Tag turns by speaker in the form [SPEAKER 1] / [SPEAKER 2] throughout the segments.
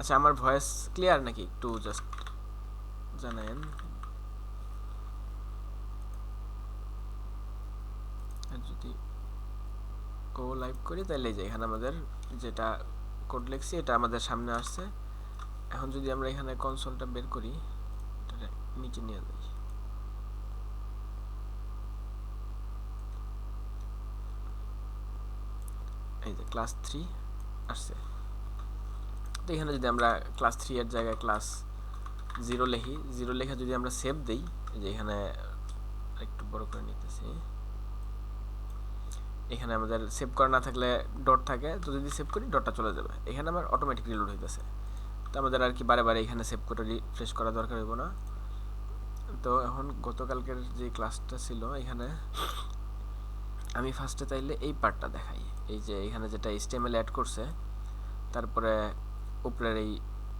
[SPEAKER 1] আচ্ছা, আমার voice clear নাকি একটু জাস্ট জানায়েন। আর যদি গো লাইভ করি তাহলে এই যে এখানে আমাদের যেটা কোড লিখছি এটা আমাদের সামনে আসছে। এখন যদি আমরা এখানে কনসোলটা বের করি, এটা নিচে নিয়ে যাই, এই যে ক্লাস 3 আসছে। তো এখানে যদি আমরা ক্লাস 3 এর জায়গায় ক্লাস 0 লিখি, 0 লেখা যদি আমরা সেভ দেই, যে এখানে একটু বড় করে নিতেছি, এখানে আমাদের সেভ করা না থাকলে ডট থাকে, তো যদি সেভ করি ডটটা চলে যাবে, এখানে আমার অটোমেটিক রিলোড হইতেছে। তো আমাদের আর কি বারে বারে এখানে সেভ করে রিফ্রেশ করা দরকার হইব না। তো এখন গতকালকের যে ক্লাসটা ছিল এখানে আমি ফার্স্টে তাইলে এই পার্টটা দেখাই, এই যে এখানে যেটা HTML অ্যাড করছে, তারপরে উপরের এই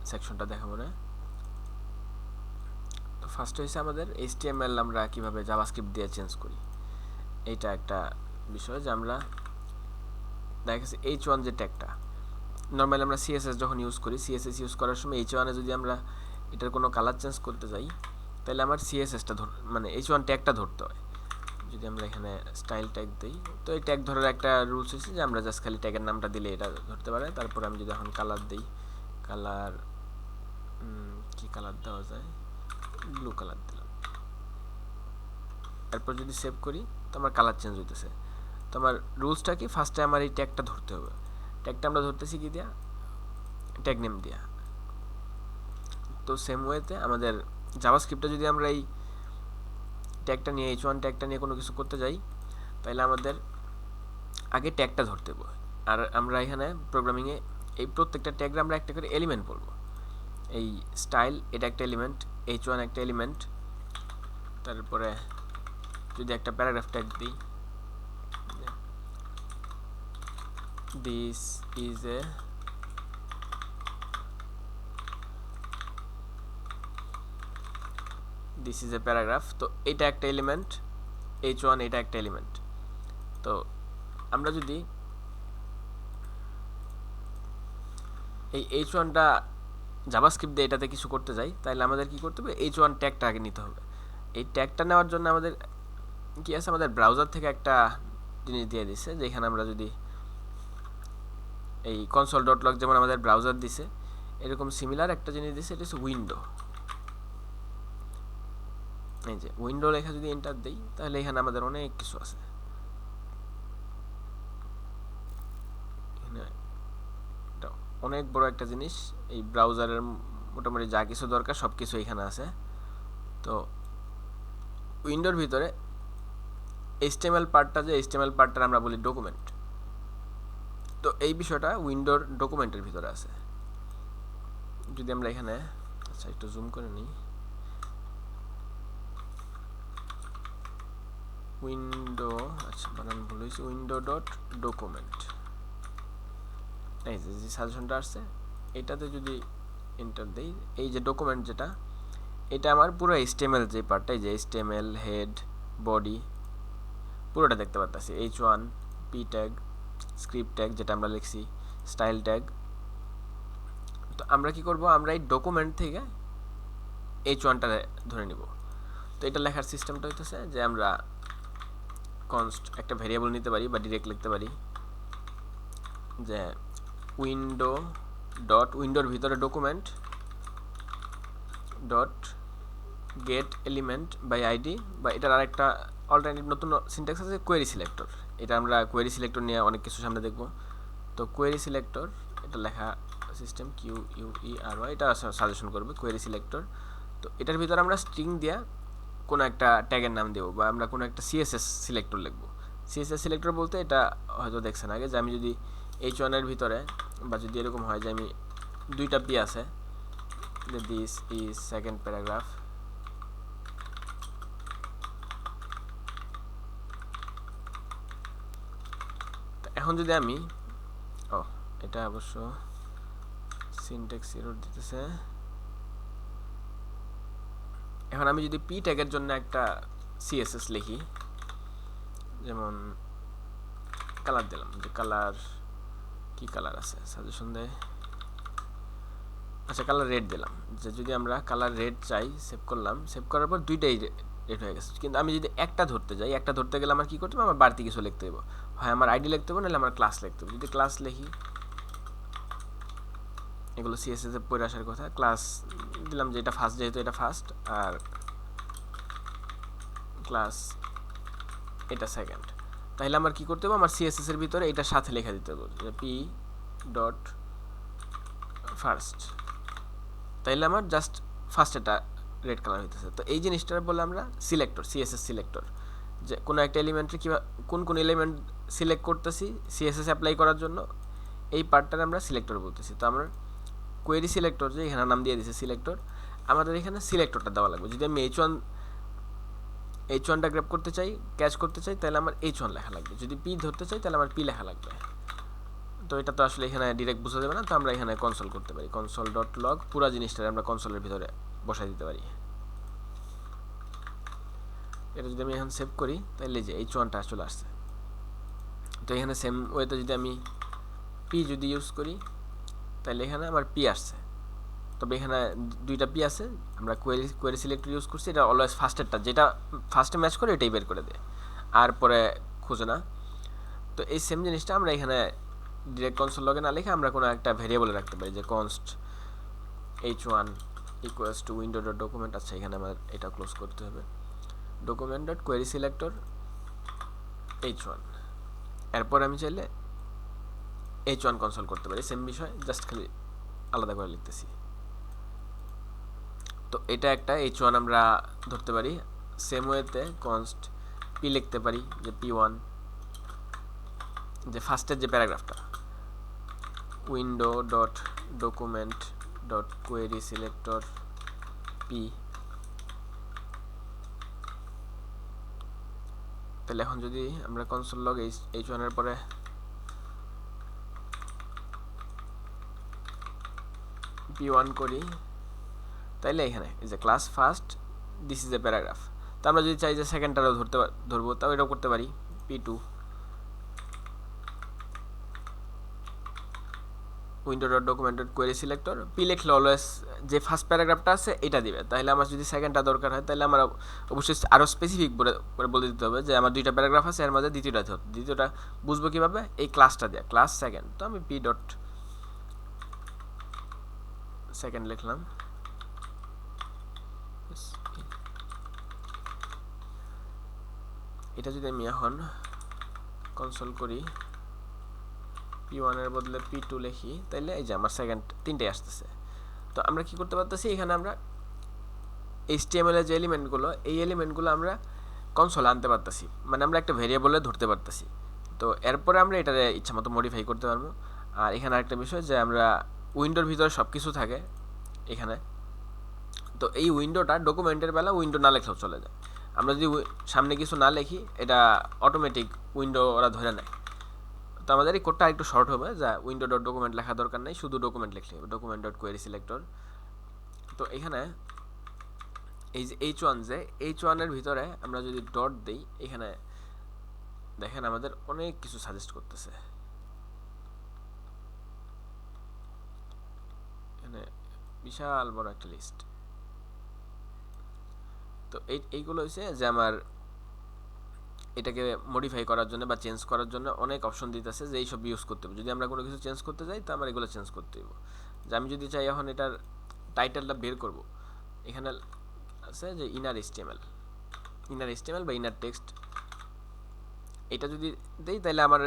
[SPEAKER 1] সেকশনটা দেখাবো না। তো ফার্স্ট হয়েছে আমাদের HTML আমরা কিভাবে জাভাস্ক্রিপ্ট দিয়ে চেঞ্জ করি, এইটা একটা বিষয় যে আমরা দেখা গেছে H1 যে ট্যাগটা নর্মালি আমরা CSS যখন ইউজ করি, CSS ইউজ করার সময় H1 এ যদি আমরা এটার কোনো কালার চেঞ্জ করতে যাই, তাহলে আমার CSSটা মানে H1 ট্যাগটা ধরতে হয়। যদি আমরা এখানে স্টাইল ট্যাগ দিই, তো এই ট্যাগ ধরার একটা রুলস হচ্ছে যে আমরা জাস্ট খালি ট্যাগের নামটা দিলে এটা ধরতে পারে। তারপর আমি যদি এখন কালার দিই, কালার কি কালার দেওয়া যায়, ব্লু কালার দিলাম, তারপর যদি সেভ করি তো আমার কালার চেঞ্জ হইতেছে। তো আমার রুলসটা কি, ফার্স্টে আমার এই ট্যাগটা ধরতে হবে। ট্যাগটা আমরা ধরতেছি কি দিয়া, ট্যাগ নেম দিয়া। তো সেম ওয়েতে আমাদের জাভাস্ক্রিপ্টে যদি আমরা এই ট্যাগটা নিয়ে H1 ট্যাগটা নিয়ে কোনো কিছু করতে যাই, তাহলে আমাদের আগে ট্যাগটা ধরতে হবে। আর আমরা এখানে প্রোগ্রামিংয়ে এই প্রত্যেকটা ট্যাগরে আমরা একটা করে এলিমেন্ট বলবো। এই স্টাইল এটা একটা এলিমেন্ট, H1 একটা এলিমেন্ট, তারপরে যদি একটা প্যারাগ্রাফ ট্যাগ দিই, দিস ইজ এ প্যারাগ্রাফ, তো এটা একটা এলিমেন্ট, H1 এটা একটা এলিমেন্ট। তো আমরা যদি এই H1টা জাভাস্ক্রিপ্ট দিয়ে এটাতে কিছু করতে যাই, তাহলে আমাদের কি করতে হবে, H1 ট্যাগটা আগে নিতে হবে। এই ট্যাগটা নেওয়ার জন্য আমাদের কি আছে, আমাদের ব্রাউজার থেকে একটা জিনিস দিয়ে দিচ্ছে, যেখানে আমরা যদি এই console.log যেমন আমাদের ব্রাউজার দিছে, এরকম সিমিলার একটা জিনিস দিছে, এটা হচ্ছে উইন্ডো। এই যে উইন্ডো লেখা যদি এন্টার দেই, তাহলে এখানে আমাদের অনেক কিছু আছে। এখানে অনেক বড় একটা জিনিস, এই ব্রাউজারের মোটামুটি যা কিছু দরকার সব কিছু এখানে আছে। তো উইন্ডোর ভিতরে HTML পার্টটা, যে HTML পার্টটা আমরা বলি ডকুমেন্ট, তো এই বিষয়টা উইন্ডোর ডকুমেন্টের ভিতরে আছে। যদি আমরা এখানে আচ্ছা একটু জুম করে নিই, উইন্ডো, আচ্ছা বানান ভুল হয়েছে, উইন্ডো ডট ডকুমেন্ট, এই যে সাজেশনটা আসছে এটাতে যদি এন্টার দেই, এই যে ডকুমেন্ট যেটা, এটা আমার পুরো HTML যে পার্টটা, এই যে HTML হেড বডি পুরোটা দেখতে পাচ্ছি, H1 p tag, script tag যেটা আমরা লিখছি, স্টাইল ট্যাগ। তো আমরা কি করব, আমরা এই ডকুমেন্ট থেকে H1টা ধরে নিব। তো এটা লেখার সিস্টেমটা হইতেছে যে আমরা কনস্ট একটা ভেরিয়েবল নিতে পারি বা ডিরেক্ট লিখতে পারি, যে উইন্ডো ডট উইন্ডোর ভিতরে document dot get element by ID, বা এটার আরেকটা অল্টারনেটিভ নতুন সিনট্যাক্স আছে কোয়েরি সিলেক্টর। এটা আমরা কোয়েরি সিলেক্টর নিয়ে অনেক কিছু সামনে দেখব। তো কোয়েরি সিলেক্টর এটা লেখা সিস্টেম QUERY, এটা সাজেশন করবে কোয়েরি সিলেক্টর। তো এটার ভিতরে আমরা স্ট্রিং দিয়া কোনো একটা ট্যাগের নাম দেবো, বা আমরা কোনো একটা CSS সিলেক্টর লিখবো। CSS সিলেক্টর বলতে এটা হয়তো দেখছেন আগে, যে আমি যদি H1 এর ভিতরে, বা যদি এরকম হয় যে আমি দুইটা পি আছে, যে দিস ইজ সেকেন্ড প্যারাগ্রাফ, এখন যদি আমি এটা অবশ্য সিনট্যাক্স এরর দিতেছে। এখন আমি যদি পি ট্যাগের জন্য একটা CSS লিখি, যেমন কালার দিলাম, যে কালার কি কালার আছে সাজেশন দেয়, আচ্ছা কালার রেড দিলাম, যে যদি আমরা কালার রেড চাই, সেভ করলাম, সেভ করার পর দুইটাই রেড হয়ে গেছে। কিন্তু আমি যদি একটা ধরতে যাই, একটা ধরতে গেলে আমার কী করতে হবে, আমার বাড়তি কিছু লিখতে হবে, হয় আমার আইডি লিখতে হবে, নাহলে আমার ক্লাস লিখতে হবে। যদি ক্লাস লিখি, এগুলো সিএসএস এ পড়ে আসার কথা, ক্লাস দিলাম যে এটা ফার্স্ট, যেহেতু এটা ফার্স্ট, আর ক্লাস এটা সেকেন্ড, তাহলে আমার কি করতে হবে, আমার সিএসএস এর ভিতরে এটার সাথে লেখা দিতে হবে যে পি ডট ফার্স্ট, তাইলে আমার জাস্ট ফার্স্ট এটা রেড কালার হইতেছে। তো এই জিনিসটা বলে আমরা সিলেক্টর, সিএসএস সিলেক্টর, যে কোনো একটা এলিমেন্টে কী কোন এলিমেন্ট সিলেক্ট করতেছি সিএসএস অ্যাপ্লাই করার জন্য, এই পার্টটার আমরা সিলেক্টর বলতেছি। তো আমরা কোয়েরি সিলেক্টর, যে এখানে নাম দিয়ে দিয়েছে সিলেক্টর, আমাদের এখানে সিলেক্টরটা দেওয়া লাগবে। যদি আমি H1টা গ্র্যাব করতে চাই, ক্যাচ করতে চাই, তাহলে আমার H1 লেখা লাগবে। যদি পি ধরতে চাই, তাহলে আমার পি লেখা লাগবে। তো এটা তো আসলে এখানে ডিরেক্ট বোঝা যাবে না, তো আমরা এখানে কনসোল করতে পারি, কনসোল ডট লগ, পুরো জিনিসটা আমরা কনসোলের ভিতরে বসাই দিতে পারি। এটা যদি আমি এখন সেভ করি, তাহলে যে H1টা চলে আসছে। তো এখানে সেম ওয়েতে যদি আমি পি যদি ইউজ করি, তাহলে এখানে আমার পি আসছে। তবে এখানে দুইটা পি আছে, আমরা কোয়েরি সিলেক্টর ইউজ করছি, এটা অলওয়েজ ফার্স্টেরটা, যেটা ফার্স্টে ম্যাচ করে এটাই বের করে দেয়, আর পরে খুঁজে না। তো এই সেম জিনিসটা আমরা এখানে ডিরেক্ট কনসোল লগে না লিখে আমরা কোনো একটা ভেরিয়েবলে রাখতে পারি, যে const H1 equals to window dot document. আচ্ছা এখানে আমার এটা ক্লোজ করতে হবে, document dot query selector H1, এরপর আমি চাইলে H1 কনসোল করতে পারি, সেম বিষয়, জাস্ট খালি আলাদা করে লিখতেছি। তো এটা একটা H1 আমরা ধরতে পারি। সেম ওয়েতে কনস্ট পি লিখতে পারি, যে P1, যে ফার্স্টের যে প্যারাগ্রাফটা, window dot document dot query selector P. তাহলে এখন যদি আমরা কনসোল লগ H1 এর পরে P1 করি, তাইলে এখানে এই যে class first, this is a paragraph. তো আমরা যদি চাই যে সেকেন্ডটারও ধরবো, তাও এটাও করতে পারি, P2 window dot document dot query selector P লিখলে অলওয়েজ যে ফার্স্ট প্যারাগ্রাফটা আছে এটা দিবে। তাহলে আমার যদি সেকেন্ডটা দরকার হয়, তাহলে আমার অবশ্যই আরও স্পেসিফিক করে বলে দিতে হবে যে আমার দুইটা প্যারাগ্রাফ আছে, এর মধ্যে দ্বিতীয়টা বুঝবো কীভাবে, এই ক্লাসটা দেওয়া, ক্লাস সেকেন্ড। তো আমি পি ডট সেকেন্ড লিখলাম। এটা যদি আমি এখন কনসোল করি, P1 এর বদলে P2 লিখি, তাইলে এই যে আমার সেকেন্ড তিনটাই আসতেছে। তো আমরা কি করতে পারতেছি, এখানে আমরা HTML এর যে এলিমেন্টগুলো, এই এলিমেন্টগুলো আমরা কনসোলে আনতে পারতেছি, মানে আমরা একটা ভেরিয়েবলে ধরতে পারতেছি। তো এরপরে আমরা এটা ইচ্ছা মতো মডিফাই করতে পারবো। আর এখানে আরেকটা বিষয়, যে আমরা উইন্ডোর ভিতরে সব কিছু থাকে এখানে, তো এই উইন্ডোটা ডকুমেন্টের বেলা উইন্ডো না লেখলেও চলে যায়। আমরা যদি সামনে কিছু না লিখি, এটা অটোমেটিক উইন্ডো ওরা ধরে নেয়। তো আমাদের এই কোডটা একটু শর্ট হবে, যা উইন্ডো ডট ডকুমেন্ট লেখা দরকার নেই, শুধু ডকুমেন্ট লিখলে হবে, ডকুমেন্ট ডট কোয়েরি সিলেক্টর। তো এখানে এই যে H1, যে H1 এর ভিতরে আমরা যদি ডট দিই, এখানে দেখেন আমাদের অনেক কিছু সাজেস্ট করতেছে, এখানে বিশাল বড় একটা লিস্ট। তো এইগুলো হচ্ছে যে আমার এটাকে মডিফাই করার জন্য বা চেঞ্জ করার জন্য অনেক অপশন দিতেছে, যে এইসব ইউজ করতে হবে। যদি আমরা কোনো কিছু চেঞ্জ করতে চাই, তো আমার এগুলো চেঞ্জ করতে হবে। যে আমি যদি চাই এখন এটার টাইটেলটা বের করব, এখানে আছে যে ইনার HTML বা ইনার টেক্সট, এটা যদি দেই, তাহলে আমার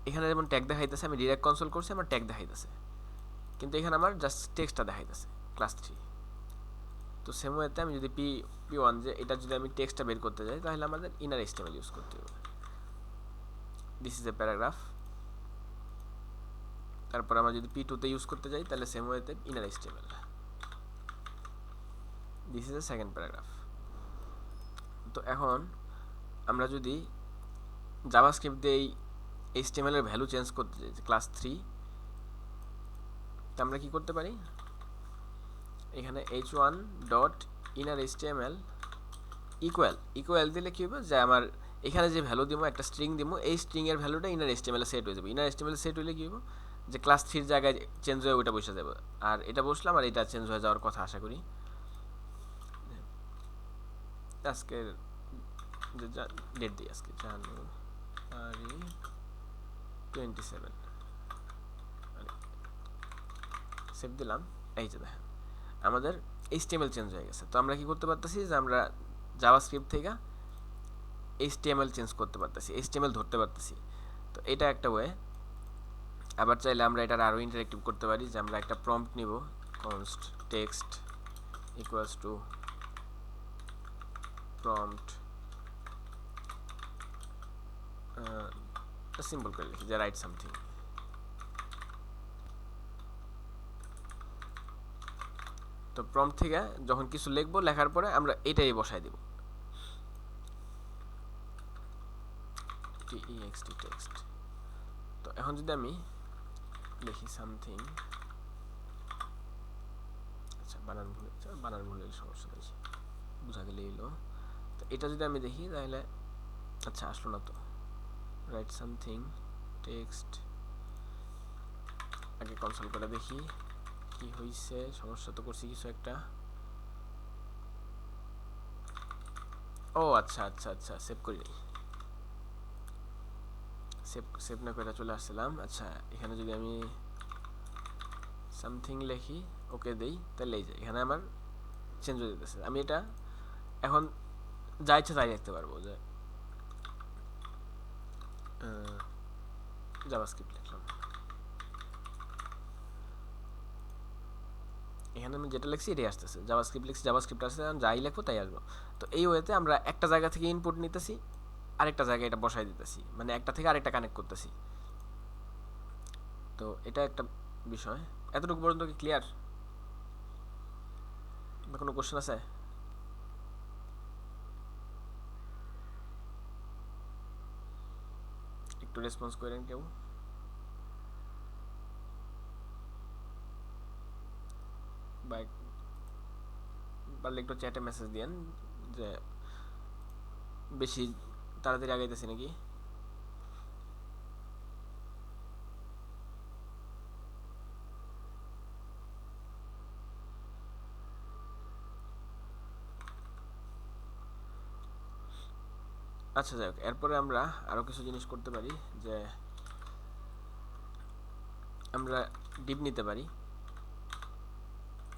[SPEAKER 1] এখানে যেমন ট্যাগ দেখাইতেছে, আমি ডিরেক্ট কনসোল করছি, আমার ট্যাগ দেখাইতেছে, কিন্তু এখানে আমার জাস্ট টেক্সটটা দেখাইতেছে ক্লাস 3। তো সেম ওয়েতে আমি যদি P1, যে এটা যদি আমি টেক্সটটা বের করতে যাই, তাহলে আমাদের ইনার HTML ইউজ করতে হবে, দিস ইজ এ প্যারাগ্রাফ। তারপর আমরা যদি P2 তে ইউজ করতে যাই, তাহলে সেম ওয়েতে inner HTML, this is a second paragraph. তো এখন আমরা যদি জাভাস্ক্রিপ্ট দিয়ে এই HTML এর ভ্যালু চেঞ্জ করতে চাই, ক্লাস 3, তো আমরা কি করতে পারি, এখানে H1 dot inner HTML equal দিলে কি হবে, যে আমার এখানে যে ভ্যালু দিব, একটা স্ট্রিং দিব, এই স্ট্রিং এর ভ্যালুটা ইনার HTML এ সেট হয়ে যাবে। ইনার HTML এ সেট হইলে কি হবে, যে ক্লাস 3 জায়গায় চেঞ্জ হয়ে ওইটা বসে যাবে, আর এটা বসলাম আর এটা চেঞ্জ হয়ে যাওয়ার কথা আশা করি। আজকের যে ডেট দিই, আজকে জানুয়ারি 27, সেভ দিলাম। এই যে দেখেন আমাদের HTML চেঞ্জ হয়ে গেছে। তো আমরা কি করতে পারতেছি যে আমরা জাভাস্ক্রিপ্ট থেকে HTML চেঞ্জ করতে পারতেছি, HTML ধরতে পারতেছি। তো এটা একটা ওয়ে। আবার চাইলে আমরা এটা আরও ইন্টারেক্টিভ করতে পারি, যে আমরা একটা প্রম্পট নিব, const text equals to prompt, simple করে লিখি যে রাইট সামথিং। তো প্রম্পট থেকে যখন কিছু লিখবো, লেখার পরে আমরা এটাই বসাই দিব, text text। তো এখন যদি আমি লিখি সামথিং, আচ্ছা বানান ভুল হলে সমস্যা নেই, বোঝা গেলে এলো। তো এটা যদি আমি দেখি তাহলে আচ্ছা আসলো না। তো রাইট সামথিং টেক্সট, আগে কনসোল করে দেখি কি হয়েছে, সমস্যা তো করছি কিছু একটা। ও আচ্ছা আচ্ছা আচ্ছা, সেভ করি, সেভ না করে চলে আসছিলাম। আচ্ছা এখানে যদি আমি সামথিং লিখি, ওকে দেই, তাহলে এই যে এখানে আমার চেঞ্জ হয়ে যেতেছে। আমি এটা এখন যা ইচ্ছা তাই লিখতে পারবো, যে জাভাস্ক্রিপ্ট লিখলাম, এখানে আমি যেটা লিখছি এটাই আসতেছে, জাভাস্ক্রিপ্ট লিখছি জাভাস্ক্রিপ্ট আসছে, যাই লিখবো তাই আসবো। তো এই ওয়েতে আমরা একটা জায়গা থেকে ইনপুট নিতেছি, আরেকটা জায়গায় এটা বসাই দিতেছি, মানে একটা থেকে আরেকটা কানেক্ট করতেছি। তো এটা একটা বিষয়। এতটুকু পর্যন্ত কি ক্লিয়ার, বা কোনো কোশ্চেন আছে? একটু রেসপন্স করেন কেউ, বা পারলে একটু চ্যাটে মেসেজ দিয়েন যে বেশি তাড়াতাড়ি আগাইতেছি নাকি। আচ্ছা যাই হোক, এরপরে আমরা আরও কিছু জিনিস করতে পারি, যে আমরা ডিপ নিতে পারি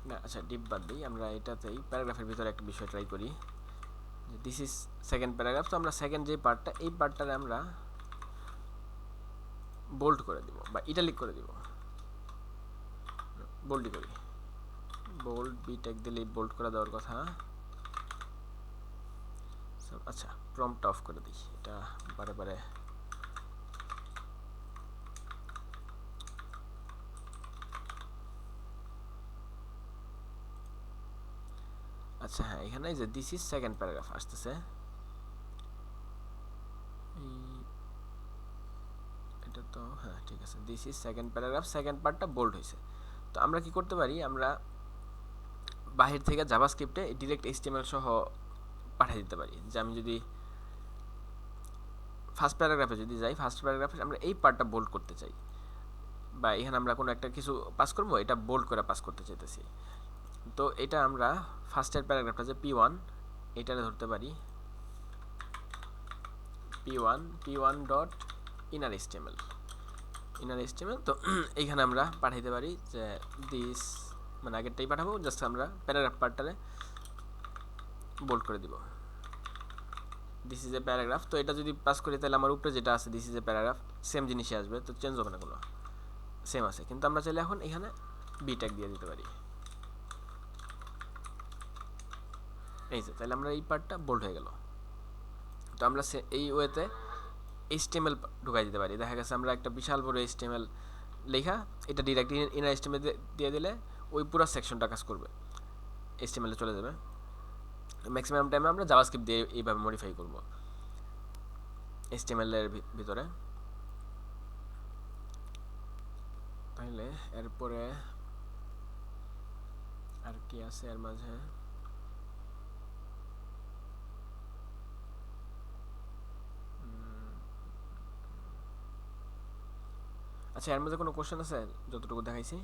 [SPEAKER 1] না। আচ্ছা ডিপ বাদ দিই, আমরা এটাতেই প্যারাগ্রাফের ভিতরে একটা বিষয় ট্রাই করি, যে দিস ইজ সেকেন্ড প্যারাগ্রাফ। তো আমরা সেকেন্ড যে পার্টটা, এই পার্টটারে আমরা বোল্ড করে দিব বা ইটালিক করে দিব, বোল্ডই করি, বোল্ড বি ট্যাগ দিলে বোল্ড করে দেওয়ার কথা। আচ্ছা প্রম্পট অফ করে দিই, এটা বারে বারে আচ্ছা হ্যাঁ, এখানে যে দিস ইজ সেকেন্ড প্যারাগ্রাফ আসতেছে, এটা তো হ্যাঁ ঠিক আছে, this is second paragraph, second পার্টটা বোল্ড হয়েছে। তো আমরা কি করতে পারি, আমরা বাহির থেকে জাভাস্ক্রিপ্টে ডিরেক্ট HTML সহ পাঠিয়ে দিতে পারি। যে আমি যদি ফার্স্ট প্যারাগ্রাফে যদি যাই, ফার্স্ট প্যারাগ্রাফে আমরা এই পার্টটা বোল্ড করতে চাই, বা এখানে আমরা কোনো একটা কিছু পাস করবো, এটা বোল্ড করে পাস করতে চাইতেছি। তো এটা আমরা ফার্স্টের প্যারাগ্রাফটা যে P1, এটা ধরতে পারি P1 ডট ইনার HTML, তো এইখানে আমরা পাঠাইতে পারি যে দিস, মানে আগেরটাই পাঠাবো, জাস্ট আমরা প্যারাগ্রাফ পার্টটারে বোল্ড করে দিব, দিস ইজ এ প্যারাগ্রাফ। তো এটা যদি পাস করি তাহলে আমার উপরে যেটা আছে this is a paragraph, same জিনিসই আসবে, তো চেঞ্জ হবে না, কোনো সেম আছে। কিন্তু আমরা চাইলে এখন এখানে বি ট্যাগ দিয়ে দিতে পারি, এই যে তাহলে আমরা এই পার্টটা বোল্ড হয়ে গেল। তো আমরা এই ওয়েতে HTML ঢুকাই দিতে পারি। দেখা গেছে আমরা একটা বিশাল বড় HTML লেখা, এটা ডিরেক্ট ইনার HTML দিয়ে দিলে ওই পুরো সেকশনটা কাজ করবে, HTML এ চলে যাবে। ম্যাক্সিমাম টাইমে আমরা জাভাস্ক্রিপ্ট দিয়ে এইভাবে মডিফাই করব HTML এর ভিতরে। তাহলে এরপরে আর কি আছে এর মাঝে, আচ্ছা, এর মধ্যে কোনো কোশ্চেন আছে যতটুকু দেখাইছি?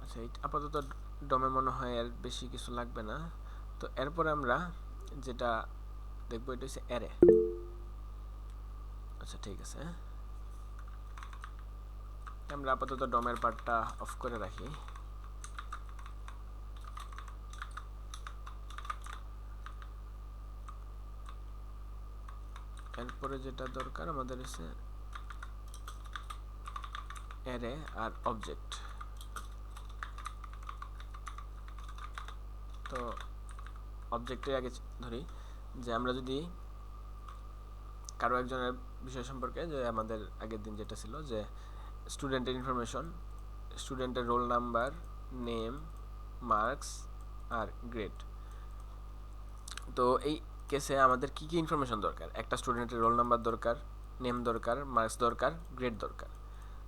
[SPEAKER 1] আচ্ছা, এই আপাতত ডমে মনে হয় এর বেশি কিছু লাগবে না। তো এরপরে আমরা যেটা দেখবো এটা হচ্ছে অ্যারে। আচ্ছা ঠিক আছে, আমরা আপাতত ডমের পার্টটা অফ করে রাখি। এরপরে যেটা দরকার আমাদের হচ্ছে অ্যারে আর অবজেক্ট। তো অবজেক্টের আগে ধরি যে আমরা যদি কারো একজনের বিষয় সম্পর্কে, যে আমাদের আগের দিন যেটা ছিল যে স্টুডেন্টের ইনফরমেশন, স্টুডেন্টের রোল নাম্বার, নেম, মার্কস আর গ্রেড। তো এই কেসে আমাদের কি কি ইনফরমেশন দরকার? একটা স্টুডেন্টের রোল নাম্বার দরকার, নেম দরকার, মার্কস দরকার, গ্রেড দরকার।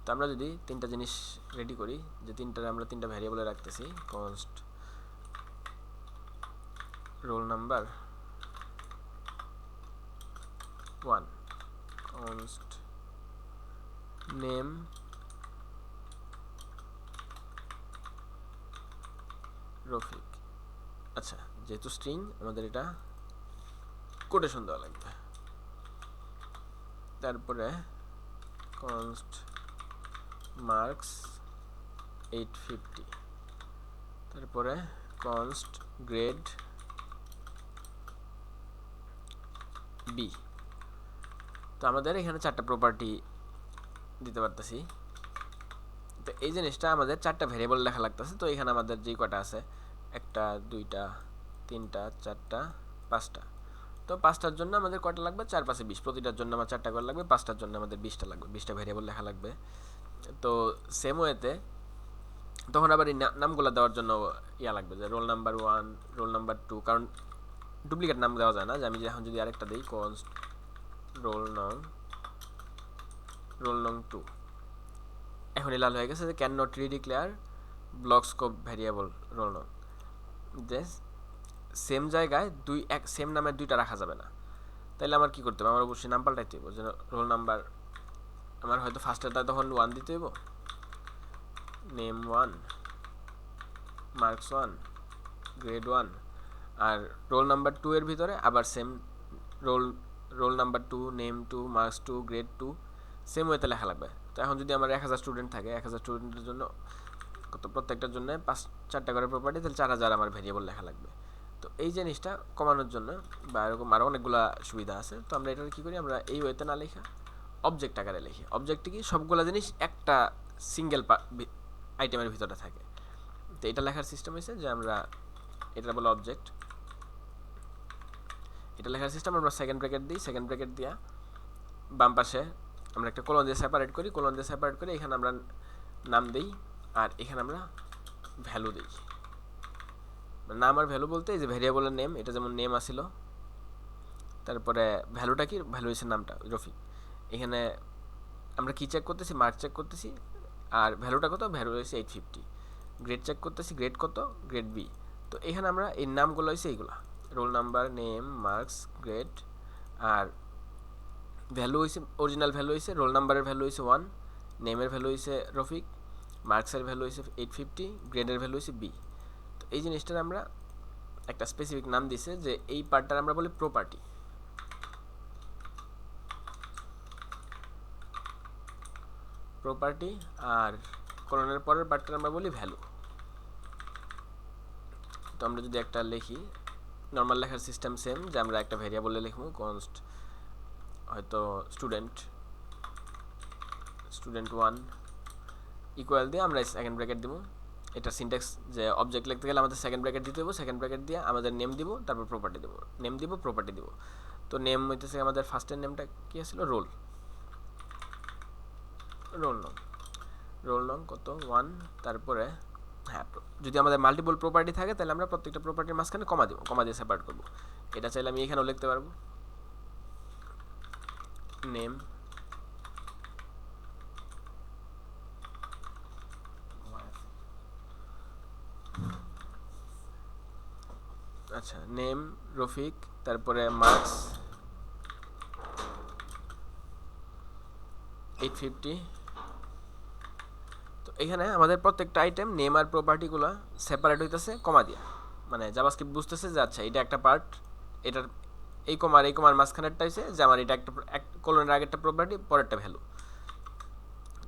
[SPEAKER 1] তো আমরা যদি তিনটা জিনিস রেডি করি, যে আমরা তিনটা ভ্যারিয়েবলে রাখতেছি, const roll number 1, const name Rafiq. আচ্ছা, যেহেতু স্ট্রিং আমাদের এটা কোটেশন দেওয়া লাগবে। তারপরে const marks 850, তারপরে const grade b। তো আমাদের এখানে চারটা প্রপার্টি দিতে পারতেছি। তো এই জিনিসটা আমাদের চারটা ভ্যারিয়েবল লেখা লাগতেছে। তো এখানে আমাদের যেই কটা আছে, একটা, দুইটা, তিনটা, চারটা, পাঁচটা। তো পাঁচটার জন্য আমাদের কয়টা লাগবে? 4 5 20, প্রতিটার জন্য আমার 4টা করে লাগবে। পাঁচটার জন্য আমাদের 20টা লাগবে, 20টা ভ্যারিয়েবল লেখা লাগবে। তো সেম ওয়েতে তখন আবার এই নামগুলো দেওয়ার জন্য ইয়া লাগবে, যে রোল নাম্বার 1, রোল নাম্বার 2, কারণ ডুপ্লিকেট নাম দেওয়া যায় না। যে আমি এখন যদি আরেকটা দিই কনস্ট রোল নং 2, এখনই লাল হয়ে গেছে যে can not redeclare block scope variable roll নং। যে সেম জায়গায় সেম নামের দুইটা রাখা যাবে না। তাইলে আমার কি করতে হবে? আমার অবশ্যই নাম পাল্টাইতে হবে। যে রোল নাম্বার আমার হয়তো ফার্স্টেরটা তখন 1 দিতে হইব, নেম 1, মার্কস 1, গ্রেড 1, আর রোল নাম্বার 2 এর ভিতরে আবার same roll number 2, name 2, marks 2, grade 2 same ওয়েতে লেখা লাগবে। তো এখন যদি আমার 1000 স্টুডেন্ট থাকে, 1000 স্টুডেন্টের জন্য প্রত্যেকটার জন্য 4টা করে প্রপার্টি, তাহলে 4000 আমার ভ্যারিয়েবল লেখা লাগবে। তো এই জিনিসটা কমানোর জন্য বা এরকম আরও অনেকগুলো সুবিধা আছে। তো আমরা এটা কী করি, আমরা এই ওয়েতে না লেখা অবজেক্ট আকারে লিখি। অবজেক্টে কি সবগুলো জিনিস একটা সিঙ্গেল আইটেমের ভিতরে থাকে। তো এটা লেখার সিস্টেম হয়েছে যে আমরা এটা বলে অবজেক্ট। এটা লেখার সিস্টেম আমরা সেকেন্ড ব্র্যাকেট দিই, সেকেন্ড ব্র্যাকেট দিয়া বাম পাশে আমরা একটা কোলন দিয়ে সেপারেট করি, কোলন দিয়ে সেপারেট করে এখানে আমরা নাম দিই, আর এখানে আমরা ভ্যালু দিই। নাম আর ভ্যালু বলতে এই যে ভ্যারিয়েবলের নেম, এটা যেমন নেম আসিল, তারপরে ভ্যালুটা কি, ভ্যালু হয়েছে নামটা রফিক। এখানে আমরা কি চেক করতেছি? মার্ক চেক করতেছি, আর ভ্যালুটা কত? ভ্যালু হয়েছে 850। গ্রেড চেক করতেছি, গ্রেড কত? Grade B. তো এখানে আমরা এই নামগুলো হয়েছে এইগুলা, roll number, name, marks, grade, আর ভ্যালু হয়েছে অরিজিনাল ভ্যালু হয়েছে রোল নাম্বারের ভ্যালু হয়েছে 1, নেমের ভ্যালু হয়েছে রফিক, মার্কসের ভ্যালু হয়েছে 850, গ্রেডের ভ্যালু হয়েছে বি। তো এই জিনিসটার আমরা একটা স্পেসিফিক নাম দিছে, যে এই পার্টটার আমরা বলি প্রপার্টি। প্রপার্টি আর কলনের পরের পার্টটা আমরা বলি ভ্যালু। তো আমরা যদি একটা লিখি, নর্মাল লেখার সিস্টেম সেম, যে আমরা একটা ভ্যারিয়েবলে লিখবো কনস্ট হয়তো স্টুডেন্ট 1 ইকুয়াল দিয়ে আমরা সেকেন্ড ব্র্যাকেট দিব। এটা সিনট্যাক্স, যে অবজেক্ট লিখতে গেলে আমাদের সেকেন্ড ব্র্যাকেট দিতে হবে, সেকেন্ড ব্র্যাকেট দিয়ে আমাদের নেম দিব, তারপর প্রপার্টি দিব, নেম দিব, প্রপার্টি দিব। তো নেম হইতেছে আমাদের ফার্স্টের নেমটা কি আসলে? রোল নং কত? 1। তারপরে হ্যাঁ, যদি আমাদের মাল্টিপল প্রপার্টি থাকে তাহলে আমরা প্রত্যেকটা প্রপার্টির মাঝখানে কমা দিব, কমা দিয়ে সেপারেট করবো। এটা চাইলে আমি এখানেও লিখতে পারবো, নেম, আচ্ছা নেম রফিক, তারপরে মার্কস 850। তো এখানে আমাদের প্রত্যেকটা আইটেম নেম আর প্রপার্টিগুলো সেপারেট হইতেছে কমা দিয়া, মানে জাভাস্ক্রিপ্ট বুঝতেছে যে আচ্ছা এটা একটা পার্ট, এটার এই কমার মাঝখানেরটা হইছে যে আমার এটা একটা কোলনের আগে একটা প্রপার্টি, পরেরটা ভ্যালু।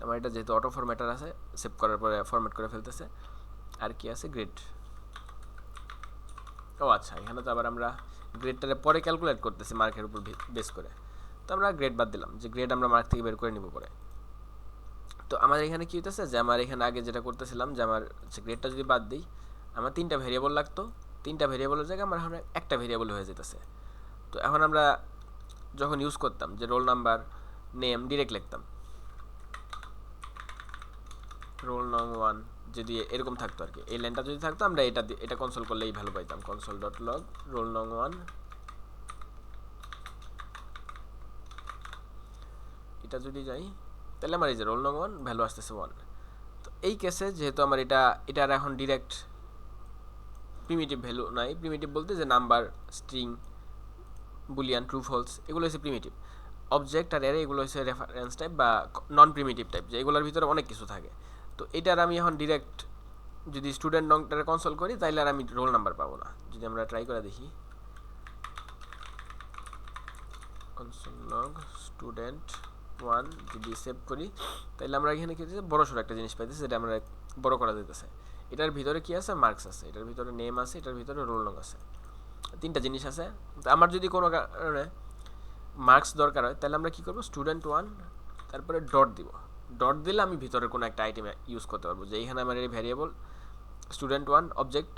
[SPEAKER 1] আমার এটা যেহেতু অটো ফরম্যাটার আছে, সেভ করার পরে ফরম্যাট করে ফেলতেছে। আর কি আছে, গ্রেড। ও আচ্ছা, এখানে তো আবার আমরা গ্রেডটারে পরে ক্যালকুলেট করতেছি মার্কের উপর বেস করে। তো আমরা গ্রেড বাদ দিলাম, যে গ্রেড আমরা মার্ক থেকে বের করে নিব পরে। তো আমার এখানে কি হইতেছে যে আমার এখানে আগে যেটা করতেছিলাম যে আমার গ্রেডটা যদি বাদ দিই, আমার 3টা ভেরিয়েবল লাগতো, 3টা ভেরিয়েবলের জায়গায় আমার এখন একটা ভেরিয়েবল হয়ে যেতেছে। তো এখন আমরা যখন ইউজ করতাম যে রোল নাম্বার নেম ডিরেক্ট লিখতাম, রোল নং 1 যদি এরকম থাকতো আর কি, এই লাইনটা যদি থাকতো আমরা এটা কনসোল করলেই ভালো পাইতাম, কনসোল ডট লগ রোল নং 1। এটা যদি যাই তাহলে আমার এই যে রোল নং 1 ভ্যালু আসতেছে 1। তো এই কেসে যেহেতু আমার এটার এখন ডিরেক্ট প্রিমিটিভ ভ্যালু নাই, প্রিমিটিভ বলতে যে number, string, boolean, true false, এগুলো হচ্ছে প্রিমিটিভ। অবজেক্ট আর অ্যারে এগুলো হচ্ছে রেফারেন্স টাইপ বা নন প্রিমিটিভ টাইপ, যে এগুলোর ভিতরে অনেক কিছু থাকে। তো এটার আমি এখন ডিরেক্ট যদি স্টুডেন্ট নংটারে কনসোল করি তাইলে আর আমি রোল নাম্বার পাবো না। যদি আমরা ট্রাই করে দেখি, কনসোল লগ স্টুডেন্ট 1 যদি সেভ করি, তাহলে আমরা এখানে কি হচ্ছে বড় সড়ো একটা জিনিস পাইতেছি, যেটা আমরা বড় করা যেতেছে। এটার ভিতরে কি আছে, মার্কস আছে, এটার ভিতরে নেম আছে, এটার ভিতরে রোল নং আছে, 3টা জিনিস আছে। তো আমার যদি কোনো কারণে মার্কস দরকার হয় তাহলে আমরা কি করব, স্টুডেন্ট 1 তারপরে ডট দিব। ডট দিলে আমি ভিতরে কোনো একটা আইটেম ইউজ করতে পারবো, যে এখানে আমার এই ভ্যারিয়েবল স্টুডেন্ট 1 অবজেক্ট,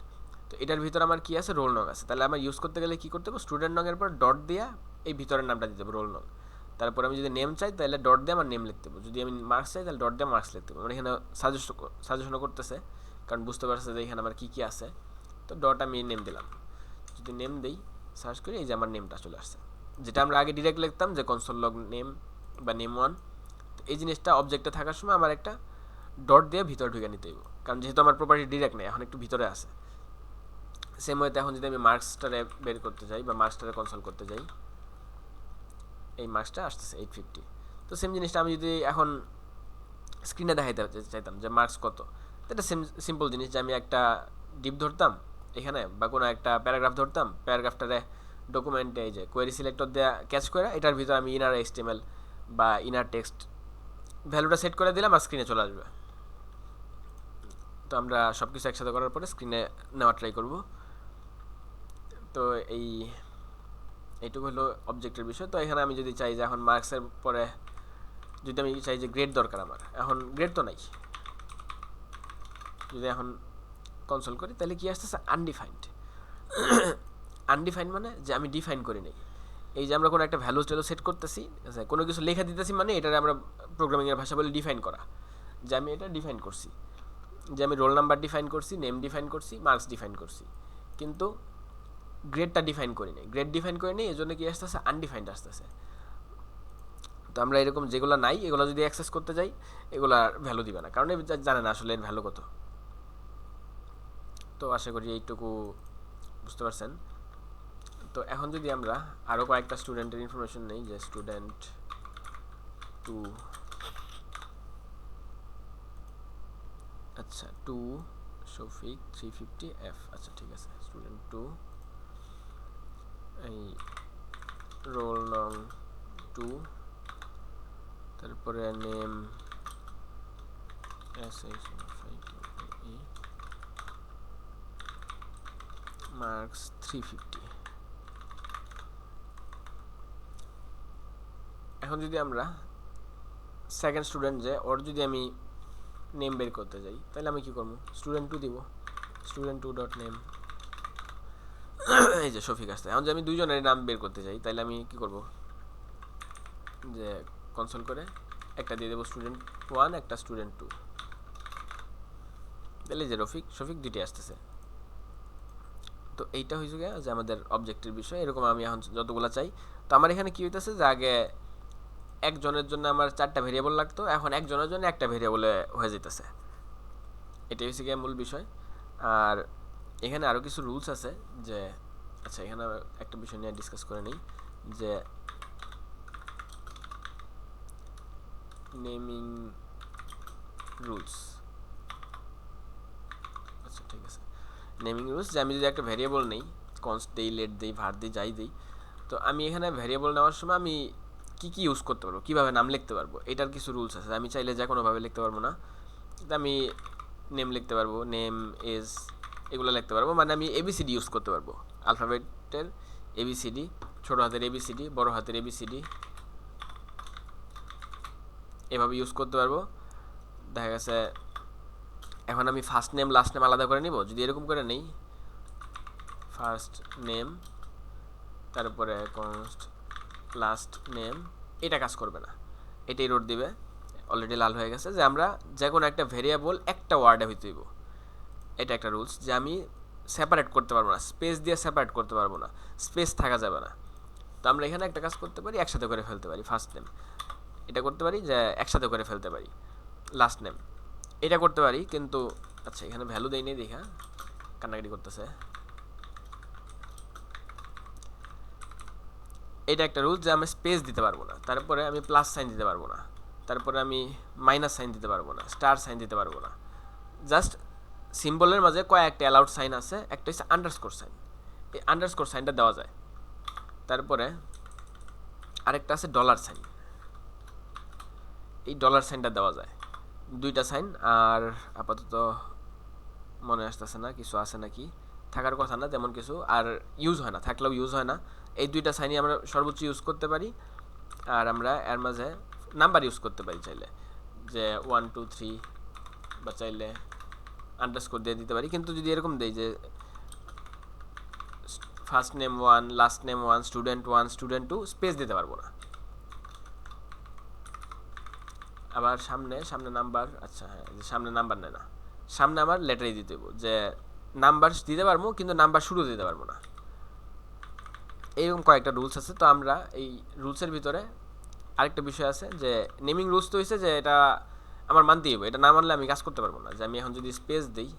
[SPEAKER 1] তো এটার ভিতরে আমার কি আছে, রোল নং আছে। তাহলে আমার ইউজ করতে গেলে কি করতে হবে, স্টুডেন্ট নং এর পর ডট দিয়া এই ভিতরের নামটা দিতে হবে, রোল নং। তারপর আমি যদি নেম চাই তাহলে ডট দিয়ে আমার নেম লিখতে হবে, যদি আমি মার্কস চাই তাহলে ডট দিয়ে মার্কস লিখতে হবে। মানে এখানে সাজেশনও করতেছে, কারণ বুঝতে পারছে যে এখানে আমার কী কী আছে। তো ডট আমি নেম দিলাম, যদি নেম দিই সার্চ করি, এই যে আমার নেমটা চলে আসছে, যেটা আমরা আগে ডিরেক্ট লিখতাম যে কনসোল লগ নেম বা নেম 1। তো এই জিনিসটা অবজেক্টে থাকার সময় আমার একটা ডট দিয়ে ভিতরে ঢুকে নিতে হইব, কারণ যেহেতু আমার প্রপার্টি ডিরেক্ট নেই, এখন একটু ভিতরে আছে। সেম ওয়েতে এখন যদি আমি মার্কসটারে বের করতে যাই বা মার্কসটারে কনসোল করতে যাই, এই মার্কসটা আসতেছে 850। তো সেম জিনিসটা আমি যদি এখন স্ক্রিনে দেখাইতে চাইতাম যে মার্কস কত, তো এটা সিম্পল জিনিস, যে আমি একটা ডিপ ধরতাম এখানে বা কোনো একটা প্যারাগ্রাফ ধরতাম, প্যারাগ্রাফটারে ডকুমেন্টে এই যে কোয়েরি সিলেক্টর দেওয়া ক্যাচ করে এটার ভিতরে আমি ইনার HTML বা ইনার টেক্সট ভ্যালুটা সেট করে দিলাম আর স্ক্রিনে চলে আসবে। তো আমরা সব কিছু একসাথে করার পরে স্ক্রিনে নেওয়ার ট্রাই করব। তো এইটুকু হলো অবজেক্টের বিষয়। তো এখানে আমি যদি চাই যে এখন মার্কসের পরে যদি আমি চাই যে গ্রেড দরকার, আমার এখন গ্রেড তো নাই, যদি এখন কনসোল করি তাহলে কি আসতেছে, আনডিফাইন্ড। আনডিফাইন্ড মানে যে আমি ডিফাইন করি নাই। এই যে আমরা কোনো একটা ভ্যালু টেলু সেট করতেছি, কোনো কিছু লেখা দিতেছি, মানে এটা আমরা প্রোগ্রামিংয়ের ভাষা বলে ডিফাইন করা, যে আমি এটা ডিফাইন করছি, যে আমি রোল নাম্বার ডিফাইন করছি, নেম ডিফাইন করছি, মার্কস ডিফাইন করছি, কিন্তু গ্রেডটা ডিফাইন করি নাই। গ্রেড ডিফাইন করি নাই, এই জন্য কি আসতেছে, আনডিফাইন্ড আসতেছে। তো আমরা এরকম যেগুলো নাই এগুলো যদি অ্যাক্সেস করতে যাই, এগুলো ভ্যালু দিবে না, কারণ জানে না আসলে এর ভ্যালু কত। তো আশা করি এইটুকু বুঝতে পারছেন। তো এখন যদি আমরা আরও কয়েকটা স্টুডেন্টের ইনফরমেশন নেই, যে স্টুডেন্ট 2, আচ্ছা 2 শফিক 350F, আচ্ছা ঠিক আছে, স্টুডেন্ট 2 এই রোল নং 2, তারপরে নেম SH5E, মার্কস 350। এখন যদি আমরা সেকেন্ড স্টুডেন্ট যে ওর যদি আমি নেম বের করতে যাই তাহলে আমি কি করবো, স্টুডেন্ট 2 দিব, স্টুডেন্ট 2 ডট নেম, এই যে শফিক আসছে। এখন যে আমি দুইজনের নাম বের করতে চাই তাহলে আমি কি করব, যে কনসোল করে একটা দিয়ে দেবো স্টুডেন্ট 1, একটা স্টুডেন্ট 2, তাহলে যে শফিক দুইটি আসতেছে। তো এইটা হয়েছে যে আমাদের অবজেক্টের বিষয়। এরকম আমি এখন যতগুলো চাই, তো আমার এখানে কি হইতেছে যে আগে একজনের জন্য আমার 4টা ভেরিয়েবল লাগতো, এখন একজনের জন্য একটা ভেরিয়েবলে হয়ে যেতেছে। এটাই হচ্ছে গিয়ে মূল বিষয়। আর এখানে আরও কিছু রুলস আছে যে, আচ্ছা এখানে একটা বিষয় নিয়ে ডিসকাস করে নিই যে নেমিং রুলস। আচ্ছা ঠিক আছে, নেমিং রুলস যে আমি যদি একটা ভেরিয়েবল নেই, কনস্ট দেই, লেট দেই, ভার দিই, যাই দিই, তো আমি এখানে ভেরিয়েবল নেওয়ার সময় আমি কি কি ইউজ করতে পারবো, কীভাবে নাম লিখতে পারবো, এটার কিছু রুলস আছে। আমি চাইলে যে কোনোভাবে লিখতে পারবো না, আমি নেম লিখতে পারবো, নেম এজ এগুলো লিখতে পারবো, মানে আমি এবিসিডি ইউজ করতে পারবো, আলফাবেটের এবিসিডি, ছোটো হাতের এবিসিডি, বড় হাতের এবিসিডি, এভাবে ইউজ করতে পারবো। দেখা গেছে এখন আমি ফার্স্ট নেম লাস্ট নেম আলাদা করে নিব, যদি এরকম করে নেই ফার্স্ট নেম তারপরে কনস্ট লাস্ট নেম, এটা কাজ করবে না, এটাই রোড দিবে, অলরেডি লাল হয়ে গেছে। যে আমরা যে কোনো একটা ভেরিয়েবল একটা ওয়ার্ডে হইতে দিব, এটা একটা রুলস। যে আমি সেপারেট করতে পারবো না, স্পেস দিয়ে সেপারেট করতে পারবো না, স্পেস থাকা যাবে না। তো আমরা এখানে একটা কাজ করতে পারি, একসাথে করে ফেলতে পারি। ফার্স্ট নেম এটা করতে পারি যে একসাথে করে ফেলতে পারি, লাস্ট নেম এটা করতে পারি, কিন্তু আচ্ছা এখানে ভ্যালু দেই নেই, দেখা কান্নাকাটি করতেছে। এটা একটা রুল যে আমি স্পেস দিতে পারবো না, তারপরে আমি প্লাস সাইন দিতে পারবো না, তারপরে আমি মাইনাস সাইন দিতে পারবো না, স্টার সাইন দিতে পারবো না। জাস্ট সিম্বলের মাঝে কয়েকটা অ্যালাউড সাইন আছে, একটা হচ্ছে আন্ডারস্কোর সাইন, এই আন্ডারস্কোর সাইনটা দেওয়া যায়। তারপরে আরেকটা আছে ডলার সাইন, এই ডলার সাইনটা দেওয়া যায়, দুইটা সাইন। আর আপাতত মনে আসতেছে না কিছু আছে নাকি, থাকার কথা না তেমন কিছু, আর ইউজ হয় না, থাকলেও ইউজ হয় না। এই দুইটা সাইনই আমরা সর্বোচ্চ ইউজ করতে পারি। আর আমরা এর মাঝে নাম্বার ইউজ করতে পারি চাইলে, যে 1 2 3, বা চাইলে আন্ডারস্কোর দিয়ে দিতে পারি। কিন্তু যদি এরকম দেই যে first name 1 last name 1 student 1 student 2, space দিতে পারবো না। আবার সামনে সামনে নাম্বার, আচ্ছা হ্যাঁ সামনে নাম্বার নেয় না, সামনে আমার লেটারই দিতে দেবো, যে নাম্বার দিতে পারবো কিন্তু নাম্বার শুরু দিতে পারবো না। এইরকম কয়েকটা রুলস আছে। তো আমরা এই রুলসের ভিতরে আরেকটা বিষয় আছে যে নেমিং রুলস তো হয়েছে যে এটা আমার মানতেই হবে, এটা না মানলে আমি কাজ করতে পারবো না। যে আমি এখন যদি স্পেস দিই,